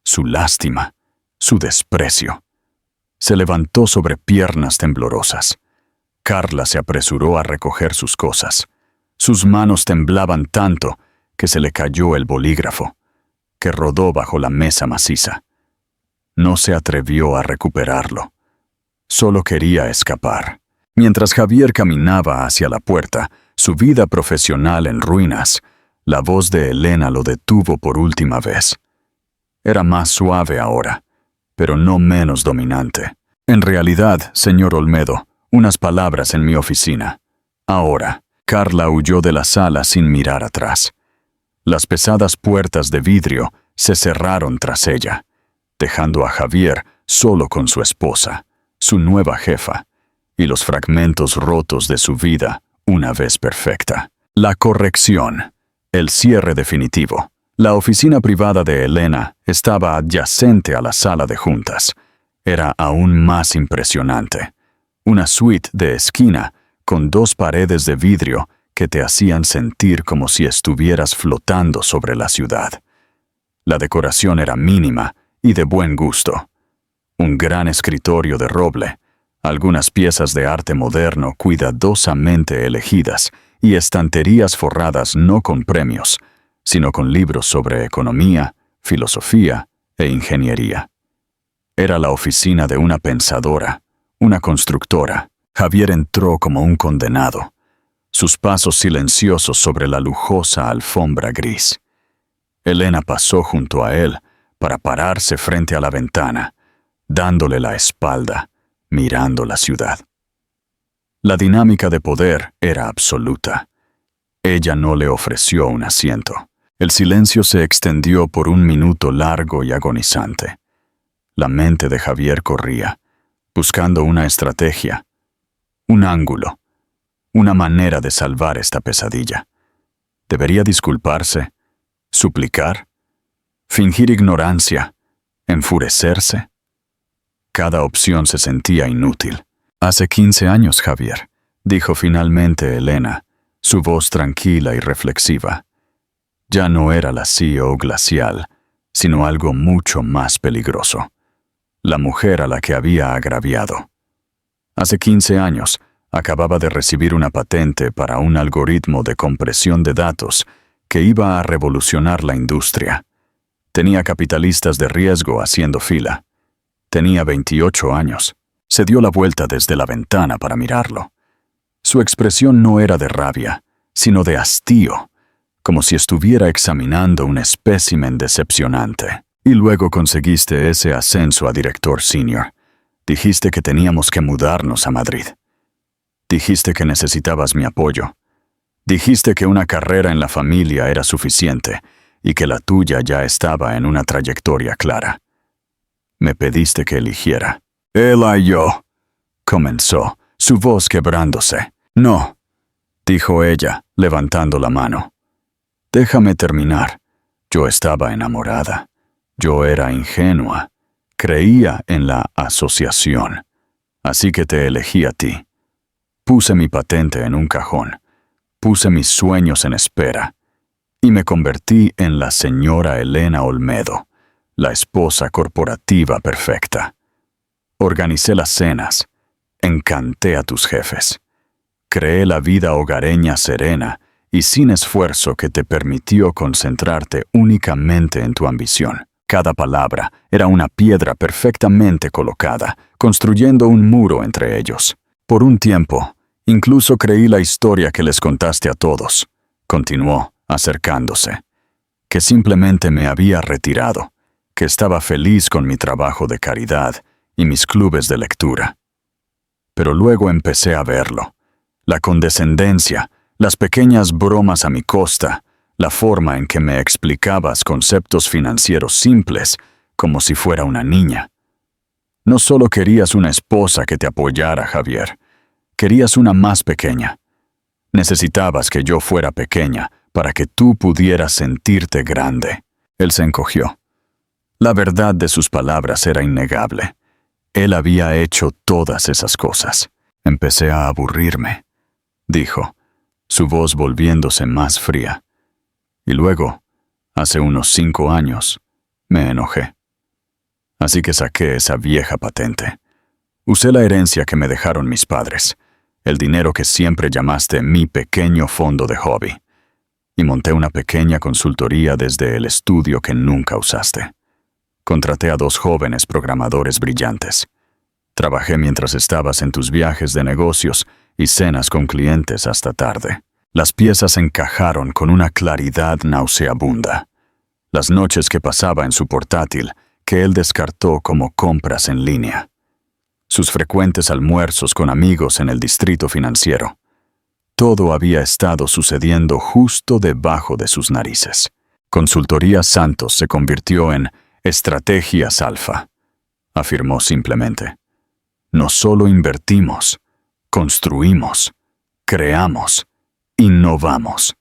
su lástima, su desprecio. Se levantó sobre piernas temblorosas. Carla se apresuró a recoger sus cosas. Sus manos temblaban tanto que se le cayó el bolígrafo, que rodó bajo la mesa maciza. No se atrevió a recuperarlo. Solo quería escapar. Mientras Javier caminaba hacia la puerta, su vida profesional en ruinas, la voz de Elena lo detuvo por última vez. Era más suave ahora, pero no menos dominante. En realidad, señor Olmedo, unas palabras en mi oficina. Ahora. Carla huyó de la sala sin mirar atrás. Las pesadas puertas de vidrio se cerraron tras ella, dejando a Javier solo con su esposa, su nueva jefa, y los fragmentos rotos de su vida una vez perfecta. La corrección, el cierre definitivo. La oficina privada de Elena estaba adyacente a la sala de juntas. Era aún más impresionante. Una suite de esquina con 2 paredes de vidrio que te hacían sentir como si estuvieras flotando sobre la ciudad. La decoración era mínima y de buen gusto. Un gran escritorio de roble, algunas piezas de arte moderno cuidadosamente elegidas y estanterías forradas no con premios, sino con libros sobre economía, filosofía e ingeniería. Era la oficina de una pensadora, una constructora. Javier entró como un condenado, sus pasos silenciosos sobre la lujosa alfombra gris. Elena pasó junto a él para pararse frente a la ventana, dándole la espalda, mirando la ciudad. La dinámica de poder era absoluta. Ella no le ofreció un asiento. El silencio se extendió por un minuto largo y agonizante. La mente de Javier corría, buscando una estrategia, un ángulo, una manera de salvar esta pesadilla. ¿Debería disculparse? ¿Suplicar? ¿Fingir ignorancia? ¿Enfurecerse? Cada opción se sentía inútil. Hace 15 años, Javier, dijo finalmente Elena, su voz tranquila y reflexiva. Ya no era la CEO glacial, sino algo mucho más peligroso. La mujer a la que había agraviado. Hace 15 años, acababa de recibir una patente para un algoritmo de compresión de datos que iba a revolucionar la industria. Tenía capitalistas de riesgo haciendo fila. Tenía 28 años. Se dio la vuelta desde la ventana para mirarlo. Su expresión no era de rabia, sino de hastío, como si estuviera examinando un espécimen decepcionante. Y luego conseguiste ese ascenso a director senior. Dijiste que teníamos que mudarnos a Madrid. Dijiste que necesitabas mi apoyo. Dijiste que una carrera en la familia era suficiente y que la tuya ya estaba en una trayectoria clara. Me pediste que eligiera. «Ella y yo», comenzó, su voz quebrándose. «No», dijo ella, levantando la mano. «Déjame terminar. Yo estaba enamorada. Yo era ingenua. Creía en la asociación. Así que te elegí a ti. Puse mi patente en un cajón. Puse mis sueños en espera. Y me convertí en la señora Elena Olmedo, la esposa corporativa perfecta. Organicé las cenas. Encanté a tus jefes. Creé la vida hogareña serena y sin esfuerzo que te permitió concentrarte únicamente en tu ambición. Cada palabra era una piedra perfectamente colocada, construyendo un muro entre ellos. Por un tiempo, incluso creí la historia que les contaste a todos, continuó, acercándose, que simplemente me había retirado, que estaba feliz con mi trabajo de caridad y mis clubes de lectura. Pero luego empecé a verlo. La condescendencia, las pequeñas bromas a mi costa, la forma en que me explicabas conceptos financieros simples, como si fuera una niña. No solo querías una esposa que te apoyara, Javier. Querías una más pequeña. Necesitabas que yo fuera pequeña para que tú pudieras sentirte grande. Él se encogió. La verdad de sus palabras era innegable. Él había hecho todas esas cosas. Empecé a aburrirme, dijo, su voz volviéndose más fría. Y luego, hace unos 5 años, me enojé. Así que saqué esa vieja patente. Usé la herencia que me dejaron mis padres, el dinero que siempre llamaste mi pequeño fondo de hobby, y monté una pequeña consultoría desde el estudio que nunca usaste. Contraté a 2 jóvenes programadores brillantes. Trabajé mientras estabas en tus viajes de negocios y cenas con clientes hasta tarde. Las piezas encajaron con una claridad nauseabunda. Las noches que pasaba en su portátil, que él descartó como compras en línea. Sus frecuentes almuerzos con amigos en el distrito financiero. Todo había estado sucediendo justo debajo de sus narices. Consultoría Santos se convirtió en Estrategias Alfa, afirmó simplemente. No solo invertimos, construimos, creamos, innovamos.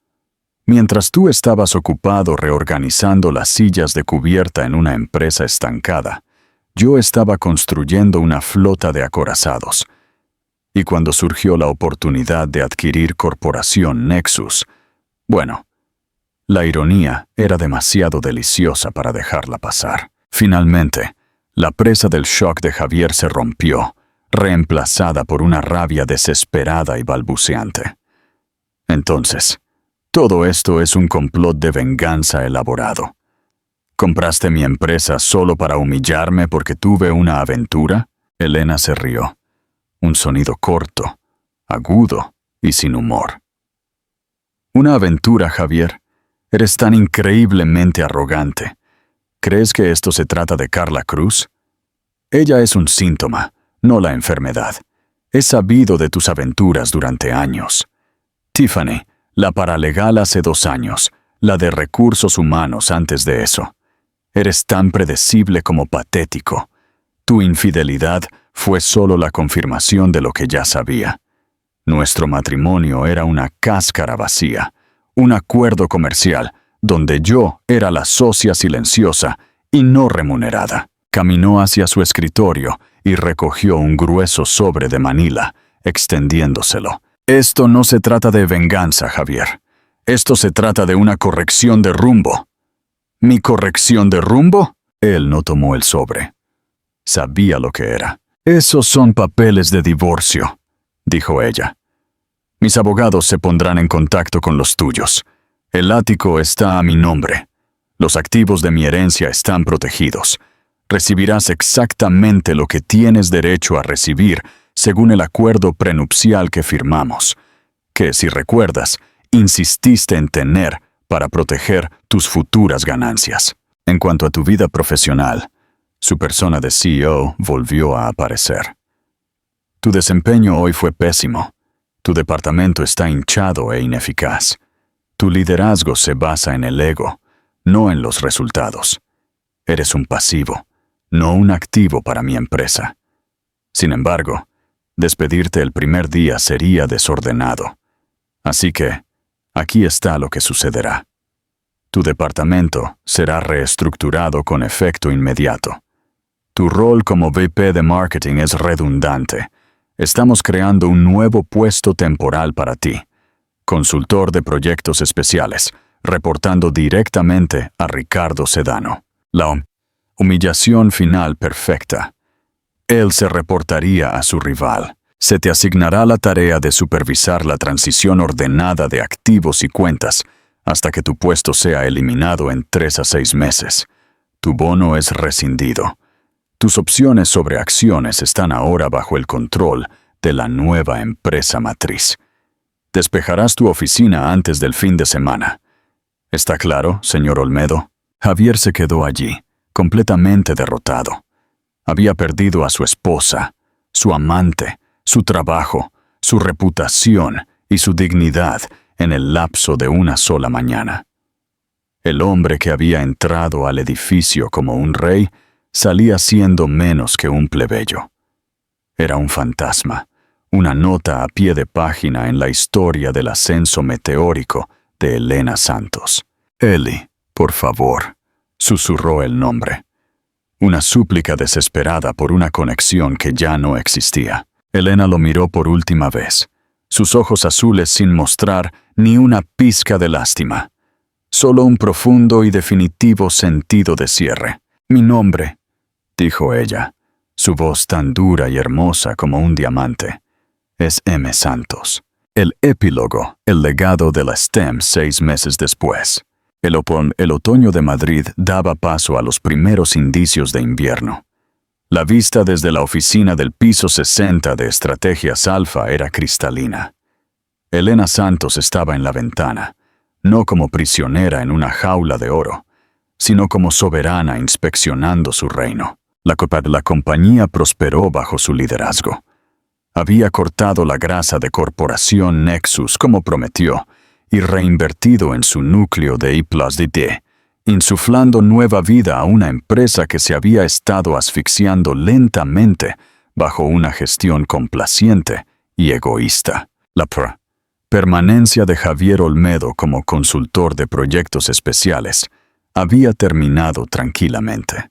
Mientras tú estabas ocupado reorganizando las sillas de cubierta en una empresa estancada, yo estaba construyendo una flota de acorazados. Y cuando surgió la oportunidad de adquirir Corporación Nexus, bueno, la ironía era demasiado deliciosa para dejarla pasar. Finalmente, la presa del shock de Javier se rompió, reemplazada por una rabia desesperada y balbuceante. Entonces, todo esto es un complot de venganza elaborado. ¿Compraste mi empresa solo para humillarme porque tuve una aventura? Elena se rió. Un sonido corto, agudo y sin humor. ¿Una aventura, Javier? Eres tan increíblemente arrogante. ¿Crees que esto se trata de Carla Cruz? Ella es un síntoma, no la enfermedad. He sabido de tus aventuras durante años. Tiffany, la paralegal hace 2 años, la de recursos humanos antes de eso. Eres tan predecible como patético. Tu infidelidad fue solo la confirmación de lo que ya sabía. Nuestro matrimonio era una cáscara vacía, un acuerdo comercial donde yo era la socia silenciosa y no remunerada. Caminó hacia su escritorio y recogió un grueso sobre de Manila, extendiéndoselo. Esto no se trata de venganza, Javier. Esto se trata de una corrección de rumbo. ¿Mi corrección de rumbo? Él no tomó el sobre. Sabía lo que era. Esos son papeles de divorcio, dijo ella. Mis abogados se pondrán en contacto con los tuyos. El ático está a mi nombre. Los activos de mi herencia están protegidos. Recibirás exactamente lo que tienes derecho a recibir según el acuerdo prenupcial que firmamos, que, si recuerdas, insististe en tener para proteger tus futuras ganancias. En cuanto a tu vida profesional, su persona de CEO volvió a aparecer. Tu desempeño hoy fue pésimo. Tu departamento está hinchado e ineficaz. Tu liderazgo se basa en el ego, no en los resultados. Eres un pasivo, no un activo para mi empresa. Sin embargo, despedirte el primer día sería desordenado. Así que, aquí está lo que sucederá. Tu departamento será reestructurado con efecto inmediato. Tu rol como VP de marketing es redundante. Estamos creando un nuevo puesto temporal para ti. Consultor de proyectos especiales, reportando directamente a Ricardo Sedano. La humillación final perfecta. Él se reportaría a su rival. Se te asignará la tarea de supervisar la transición ordenada de activos y cuentas hasta que tu puesto sea eliminado en 3 a 6 meses. Tu bono es rescindido. Tus opciones sobre acciones están ahora bajo el control de la nueva empresa matriz. Despejarás tu oficina antes del fin de semana. ¿Está claro, señor Olmedo? Javier se quedó allí, completamente derrotado. Había perdido a su esposa, su amante, su trabajo, su reputación y su dignidad en el lapso de una sola mañana. El hombre que había entrado al edificio como un rey salía siendo menos que un plebeyo. Era un fantasma, una nota a pie de página en la historia del ascenso meteórico de Elena Santos. Eli, por favor, susurró el nombre. Una súplica desesperada por una conexión que ya no existía. Elena lo miró por última vez, sus ojos azules sin mostrar ni una pizca de lástima, solo un profundo y definitivo sentido de cierre. Mi nombre, dijo ella, su voz tan dura y hermosa como un diamante. Es M. Santos. El epílogo, el legado de la STEM 6 meses después. El otoño de Madrid daba paso a los primeros indicios de invierno. La vista desde la oficina del piso 60 de Estrategias Alfa era cristalina. Elena Santos estaba en la ventana, no como prisionera en una jaula de oro, sino como soberana inspeccionando su reino. La compañía prosperó bajo su liderazgo. Había cortado la grasa de Corporación Nexus como prometió y reinvertido en su núcleo de I+D+D, insuflando nueva vida a una empresa que se había estado asfixiando lentamente bajo una gestión complaciente y egoísta. La permanencia de Javier Olmedo como consultor de proyectos especiales había terminado tranquilamente.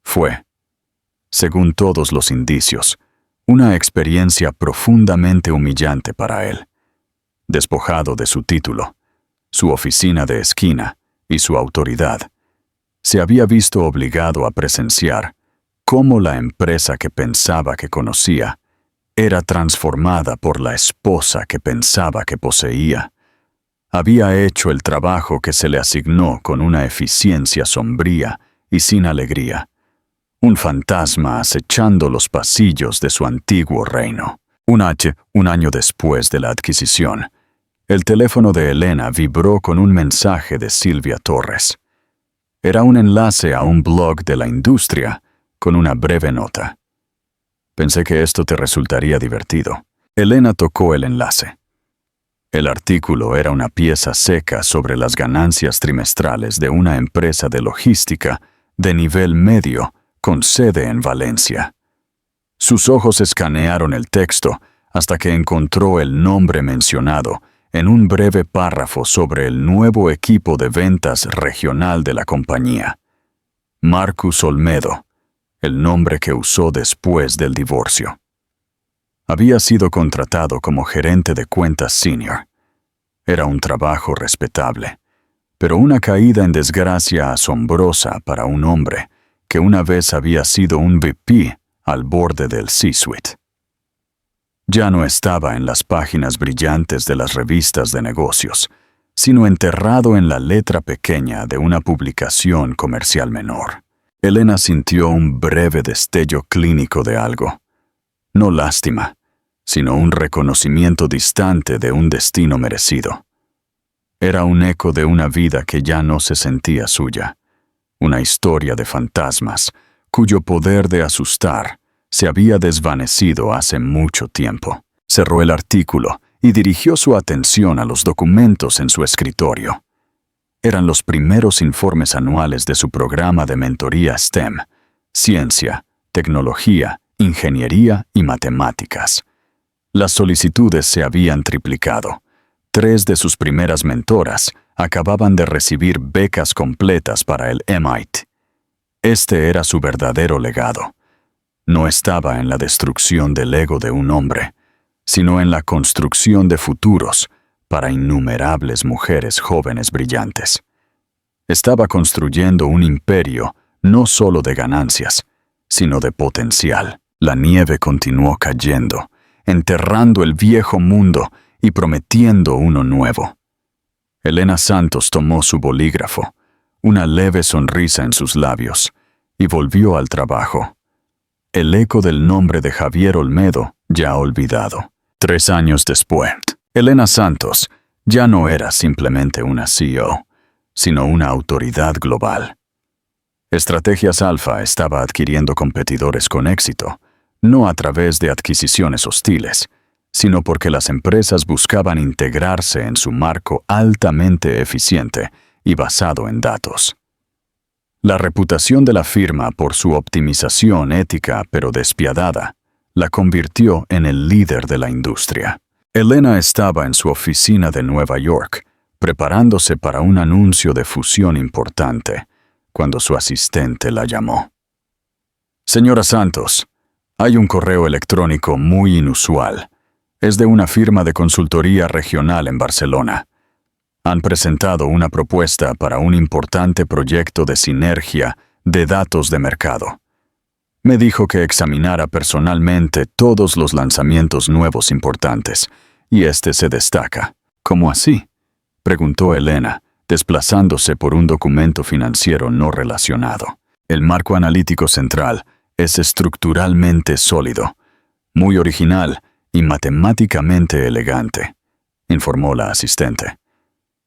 Fue, según todos los indicios, una experiencia profundamente humillante para él. Despojado de su título, su oficina de esquina y su autoridad, se había visto obligado a presenciar cómo la empresa que pensaba que conocía era transformada por la esposa que pensaba que poseía. Había hecho el trabajo que se le asignó con una eficiencia sombría y sin alegría. Un fantasma acechando los pasillos de su antiguo reino. Un año después de la adquisición, el teléfono de Elena vibró con un mensaje de Silvia Torres. Era un enlace a un blog de la industria con una breve nota. Pensé que esto te resultaría divertido. Elena tocó el enlace. El artículo era una pieza seca sobre las ganancias trimestrales de una empresa de logística de nivel medio con sede en Valencia. Sus ojos escanearon el texto hasta que encontró el nombre mencionado en un breve párrafo sobre el nuevo equipo de ventas regional de la compañía. Marcus Olmedo, el nombre que usó después del divorcio. Había sido contratado como gerente de cuentas senior. Era un trabajo respetable, pero una caída en desgracia asombrosa para un hombre que una vez había sido un VP al borde del C-suite. Ya no estaba en las páginas brillantes de las revistas de negocios, sino enterrado en la letra pequeña de una publicación comercial menor. Elena sintió un breve destello clínico de algo. No lástima, sino un reconocimiento distante de un destino merecido. Era un eco de una vida que ya no se sentía suya. Una historia de fantasmas, cuyo poder de asustar se había desvanecido hace mucho tiempo. Cerró el artículo y dirigió su atención a los documentos en su escritorio. Eran los primeros informes anuales de su programa de mentoría STEM: ciencia, tecnología, ingeniería y matemáticas. Las solicitudes se habían triplicado. 3 de sus primeras mentoras acababan de recibir becas completas para el MIT. Este era su verdadero legado. No estaba en la destrucción del ego de un hombre, sino en la construcción de futuros para innumerables mujeres jóvenes brillantes. Estaba construyendo un imperio no solo de ganancias, sino de potencial. La nieve continuó cayendo, enterrando el viejo mundo y prometiendo uno nuevo. Elena Santos tomó su bolígrafo, una leve sonrisa en sus labios, y volvió al trabajo. El eco del nombre de Javier Olmedo ya olvidado. 3 años después, Elena Santos ya no era simplemente una CEO, sino una autoridad global. Estrategias Alfa estaba adquiriendo competidores con éxito, no a través de adquisiciones hostiles, sino porque las empresas buscaban integrarse en su marco altamente eficiente y basado en datos. La reputación de la firma por su optimización ética pero despiadada la convirtió en el líder de la industria. Elena estaba en su oficina de Nueva York, preparándose para un anuncio de fusión importante, cuando su asistente la llamó. «Señora Santos, hay un correo electrónico muy inusual. Es de una firma de consultoría regional en Barcelona. Han presentado una propuesta para un importante proyecto de sinergia de datos de mercado. Me dijo que examinara personalmente todos los lanzamientos nuevos importantes, y este se destaca. ¿Cómo así?, preguntó Elena, desplazándose por un documento financiero no relacionado. El marco analítico central es estructuralmente sólido, muy original y matemáticamente elegante, informó la asistente.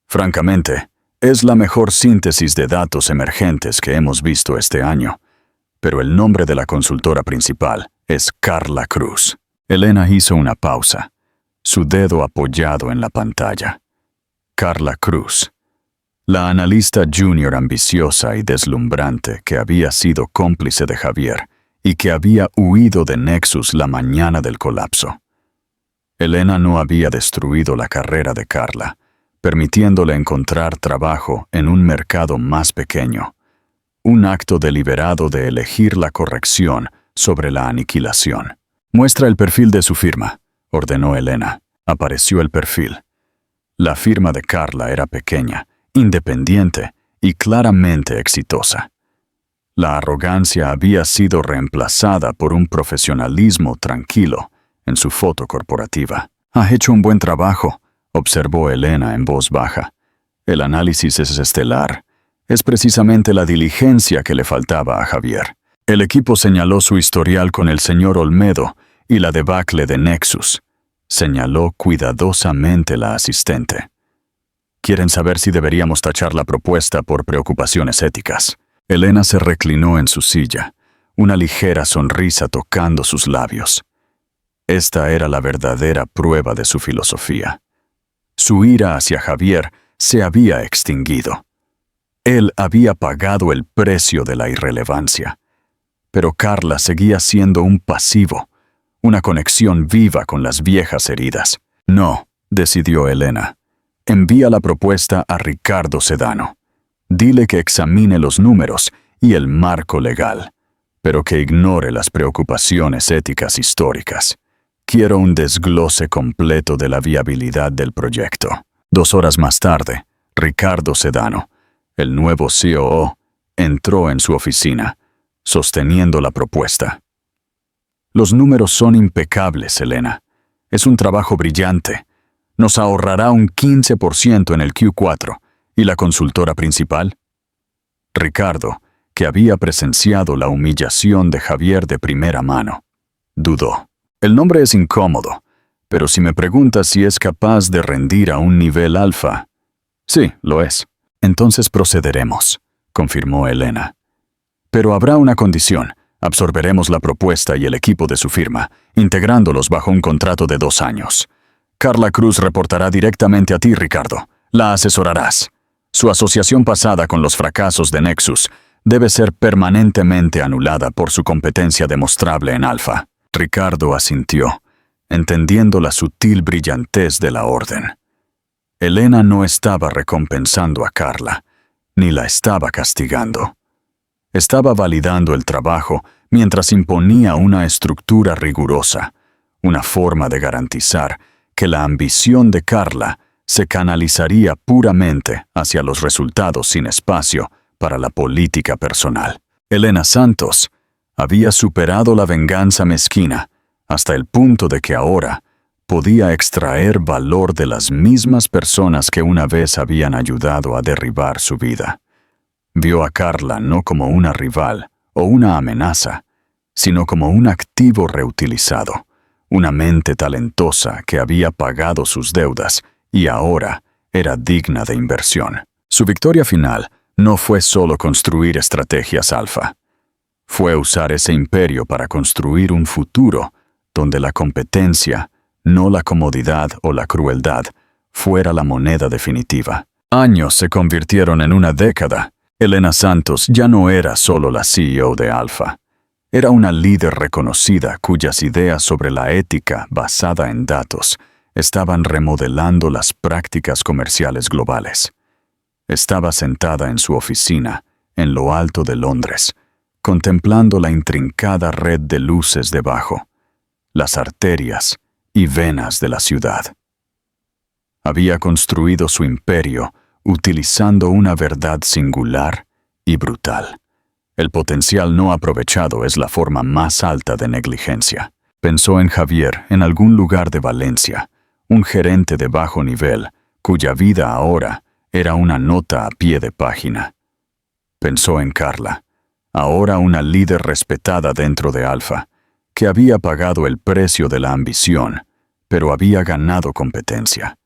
Francamente, es la mejor síntesis de datos emergentes que hemos visto este año, pero el nombre de la consultora principal es Carla Cruz. Elena hizo una pausa, su dedo apoyado en la pantalla. Carla Cruz, la analista junior ambiciosa y deslumbrante que había sido cómplice de Javier y que había huido de Nexus la mañana del colapso. Elena no había destruido la carrera de Carla, permitiéndole encontrar trabajo en un mercado más pequeño. Un acto deliberado de elegir la corrección sobre la aniquilación. «Muestra el perfil de su firma», ordenó Elena. Apareció el perfil. La firma de Carla era pequeña, independiente y claramente exitosa. La arrogancia había sido reemplazada por un profesionalismo tranquilo en su foto corporativa. «Ha hecho un buen trabajo», observó Elena en voz baja. «El análisis es estelar. Es precisamente la diligencia que le faltaba a Javier». El equipo señaló su historial con el señor Olmedo y la debacle de Nexus. Señaló cuidadosamente la asistente. «Quieren saber si deberíamos tachar la propuesta por preocupaciones éticas». Elena se reclinó en su silla, una ligera sonrisa tocando sus labios. Esta era la verdadera prueba de su filosofía. Su ira hacia Javier se había extinguido. Él había pagado el precio de la irrelevancia. Pero Carla seguía siendo un pasivo, una conexión viva con las viejas heridas. «No», decidió Elena. «Envía la propuesta a Ricardo Sedano. Dile que examine los números y el marco legal, pero que ignore las preocupaciones éticas históricas. Quiero un desglose completo de la viabilidad del proyecto». 2 horas más tarde, Ricardo Sedano, el nuevo COO, entró en su oficina, sosteniendo la propuesta. «Los números son impecables, Elena. Es un trabajo brillante. Nos ahorrará un 15% en el Q4. ¿Y la consultora principal?». Ricardo, que había presenciado la humillación de Javier de primera mano, dudó. «El nombre es incómodo, pero si me preguntas si es capaz de rendir a un nivel alfa». «Sí, lo es». «Entonces procederemos», confirmó Elena. «Pero habrá una condición. Absorberemos la propuesta y el equipo de su firma, integrándolos bajo un contrato de 2 años. Carla Cruz reportará directamente a ti, Ricardo. La asesorarás. Su asociación pasada con los fracasos de Nexus debe ser permanentemente anulada por su competencia demostrable en Alfa». Ricardo asintió, entendiendo la sutil brillantez de la orden. Elena no estaba recompensando a Carla, ni la estaba castigando. Estaba validando el trabajo mientras imponía una estructura rigurosa, una forma de garantizar que la ambición de Carla se canalizaría puramente hacia los resultados sin espacio para la política personal. Elena Santos había superado la venganza mezquina hasta el punto de que ahora podía extraer valor de las mismas personas que una vez habían ayudado a derribar su vida. Vio a Carla no como una rival o una amenaza, sino como un activo reutilizado, una mente talentosa que había pagado sus deudas y ahora era digna de inversión. Su victoria final no fue solo construir estrategias alfa. Fue usar ese imperio para construir un futuro donde la competencia, no la comodidad o la crueldad, fuera la moneda definitiva. Años se convirtieron en una década. Elena Santos ya no era solo la CEO de Alfa. Era una líder reconocida cuyas ideas sobre la ética basada en datos estaban remodelando las prácticas comerciales globales. Estaba sentada en su oficina, en lo alto de Londres, contemplando la intrincada red de luces debajo, las arterias y venas de la ciudad. Había construido su imperio utilizando una verdad singular y brutal. El potencial no aprovechado es la forma más alta de negligencia. Pensó en Javier en algún lugar de Valencia, un gerente de bajo nivel, cuya vida ahora era una nota a pie de página. Pensó en Carla, ahora una líder respetada dentro de Alfa, que había pagado el precio de la ambición, pero había ganado competencia.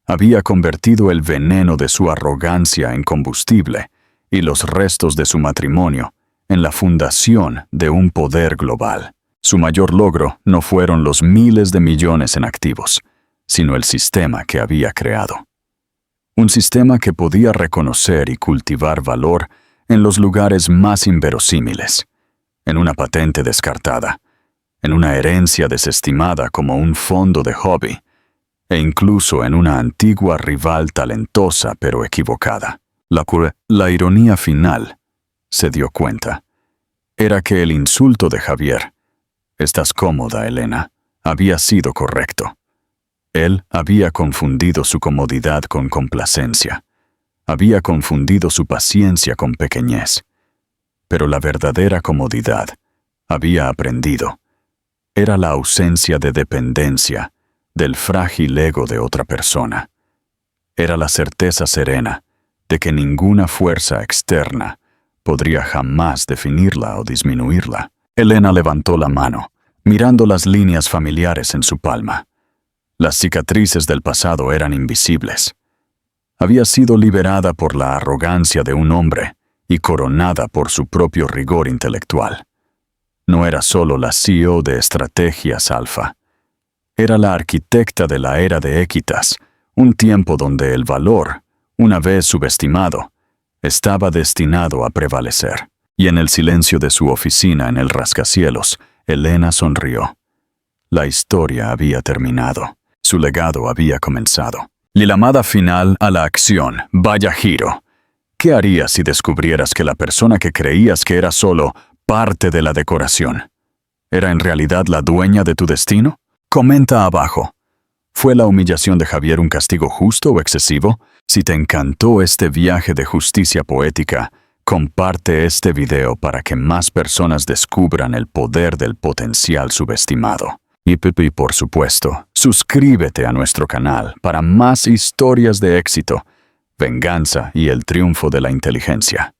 Había convertido el veneno de su arrogancia en combustible y los restos de su matrimonio en la fundación de un poder global. Su mayor logro no fueron los miles de millones en activos, sino el sistema que había creado. Un sistema que podía reconocer y cultivar valor en los lugares más inverosímiles, en una patente descartada, en una herencia desestimada como un fondo de hobby, e incluso en una antigua rival talentosa pero equivocada. La ironía final, se dio cuenta, era que el insulto de Javier, «Estás cómoda, Elena», había sido correcto. Él había confundido su comodidad con complacencia. Había confundido su paciencia con pequeñez. Pero la verdadera comodidad, había aprendido, era la ausencia de dependencia del frágil ego de otra persona. Era la certeza serena de que ninguna fuerza externa podría jamás definirla o disminuirla. Elena levantó la mano, mirando las líneas familiares en su palma. Las cicatrices del pasado eran invisibles. Había sido liberada por la arrogancia de un hombre y coronada por su propio rigor intelectual. No era solo la CEO de Estrategias Alfa. Era la arquitecta de la era de Equitas, un tiempo donde el valor, una vez subestimado, estaba destinado a prevalecer. Y en el silencio de su oficina en el rascacielos, Elena sonrió. La historia había terminado. Su legado había comenzado. Y la llamada final a la acción, vaya giro. ¿Qué harías si descubrieras que la persona que creías que era solo parte de la decoración era en realidad la dueña de tu destino? Comenta abajo. ¿Fue la humillación de Javier un castigo justo o excesivo? Si te encantó este viaje de justicia poética, comparte este video para que más personas descubran el poder del potencial subestimado. Y por supuesto, suscríbete a nuestro canal para más historias de éxito, venganza y el triunfo de la inteligencia.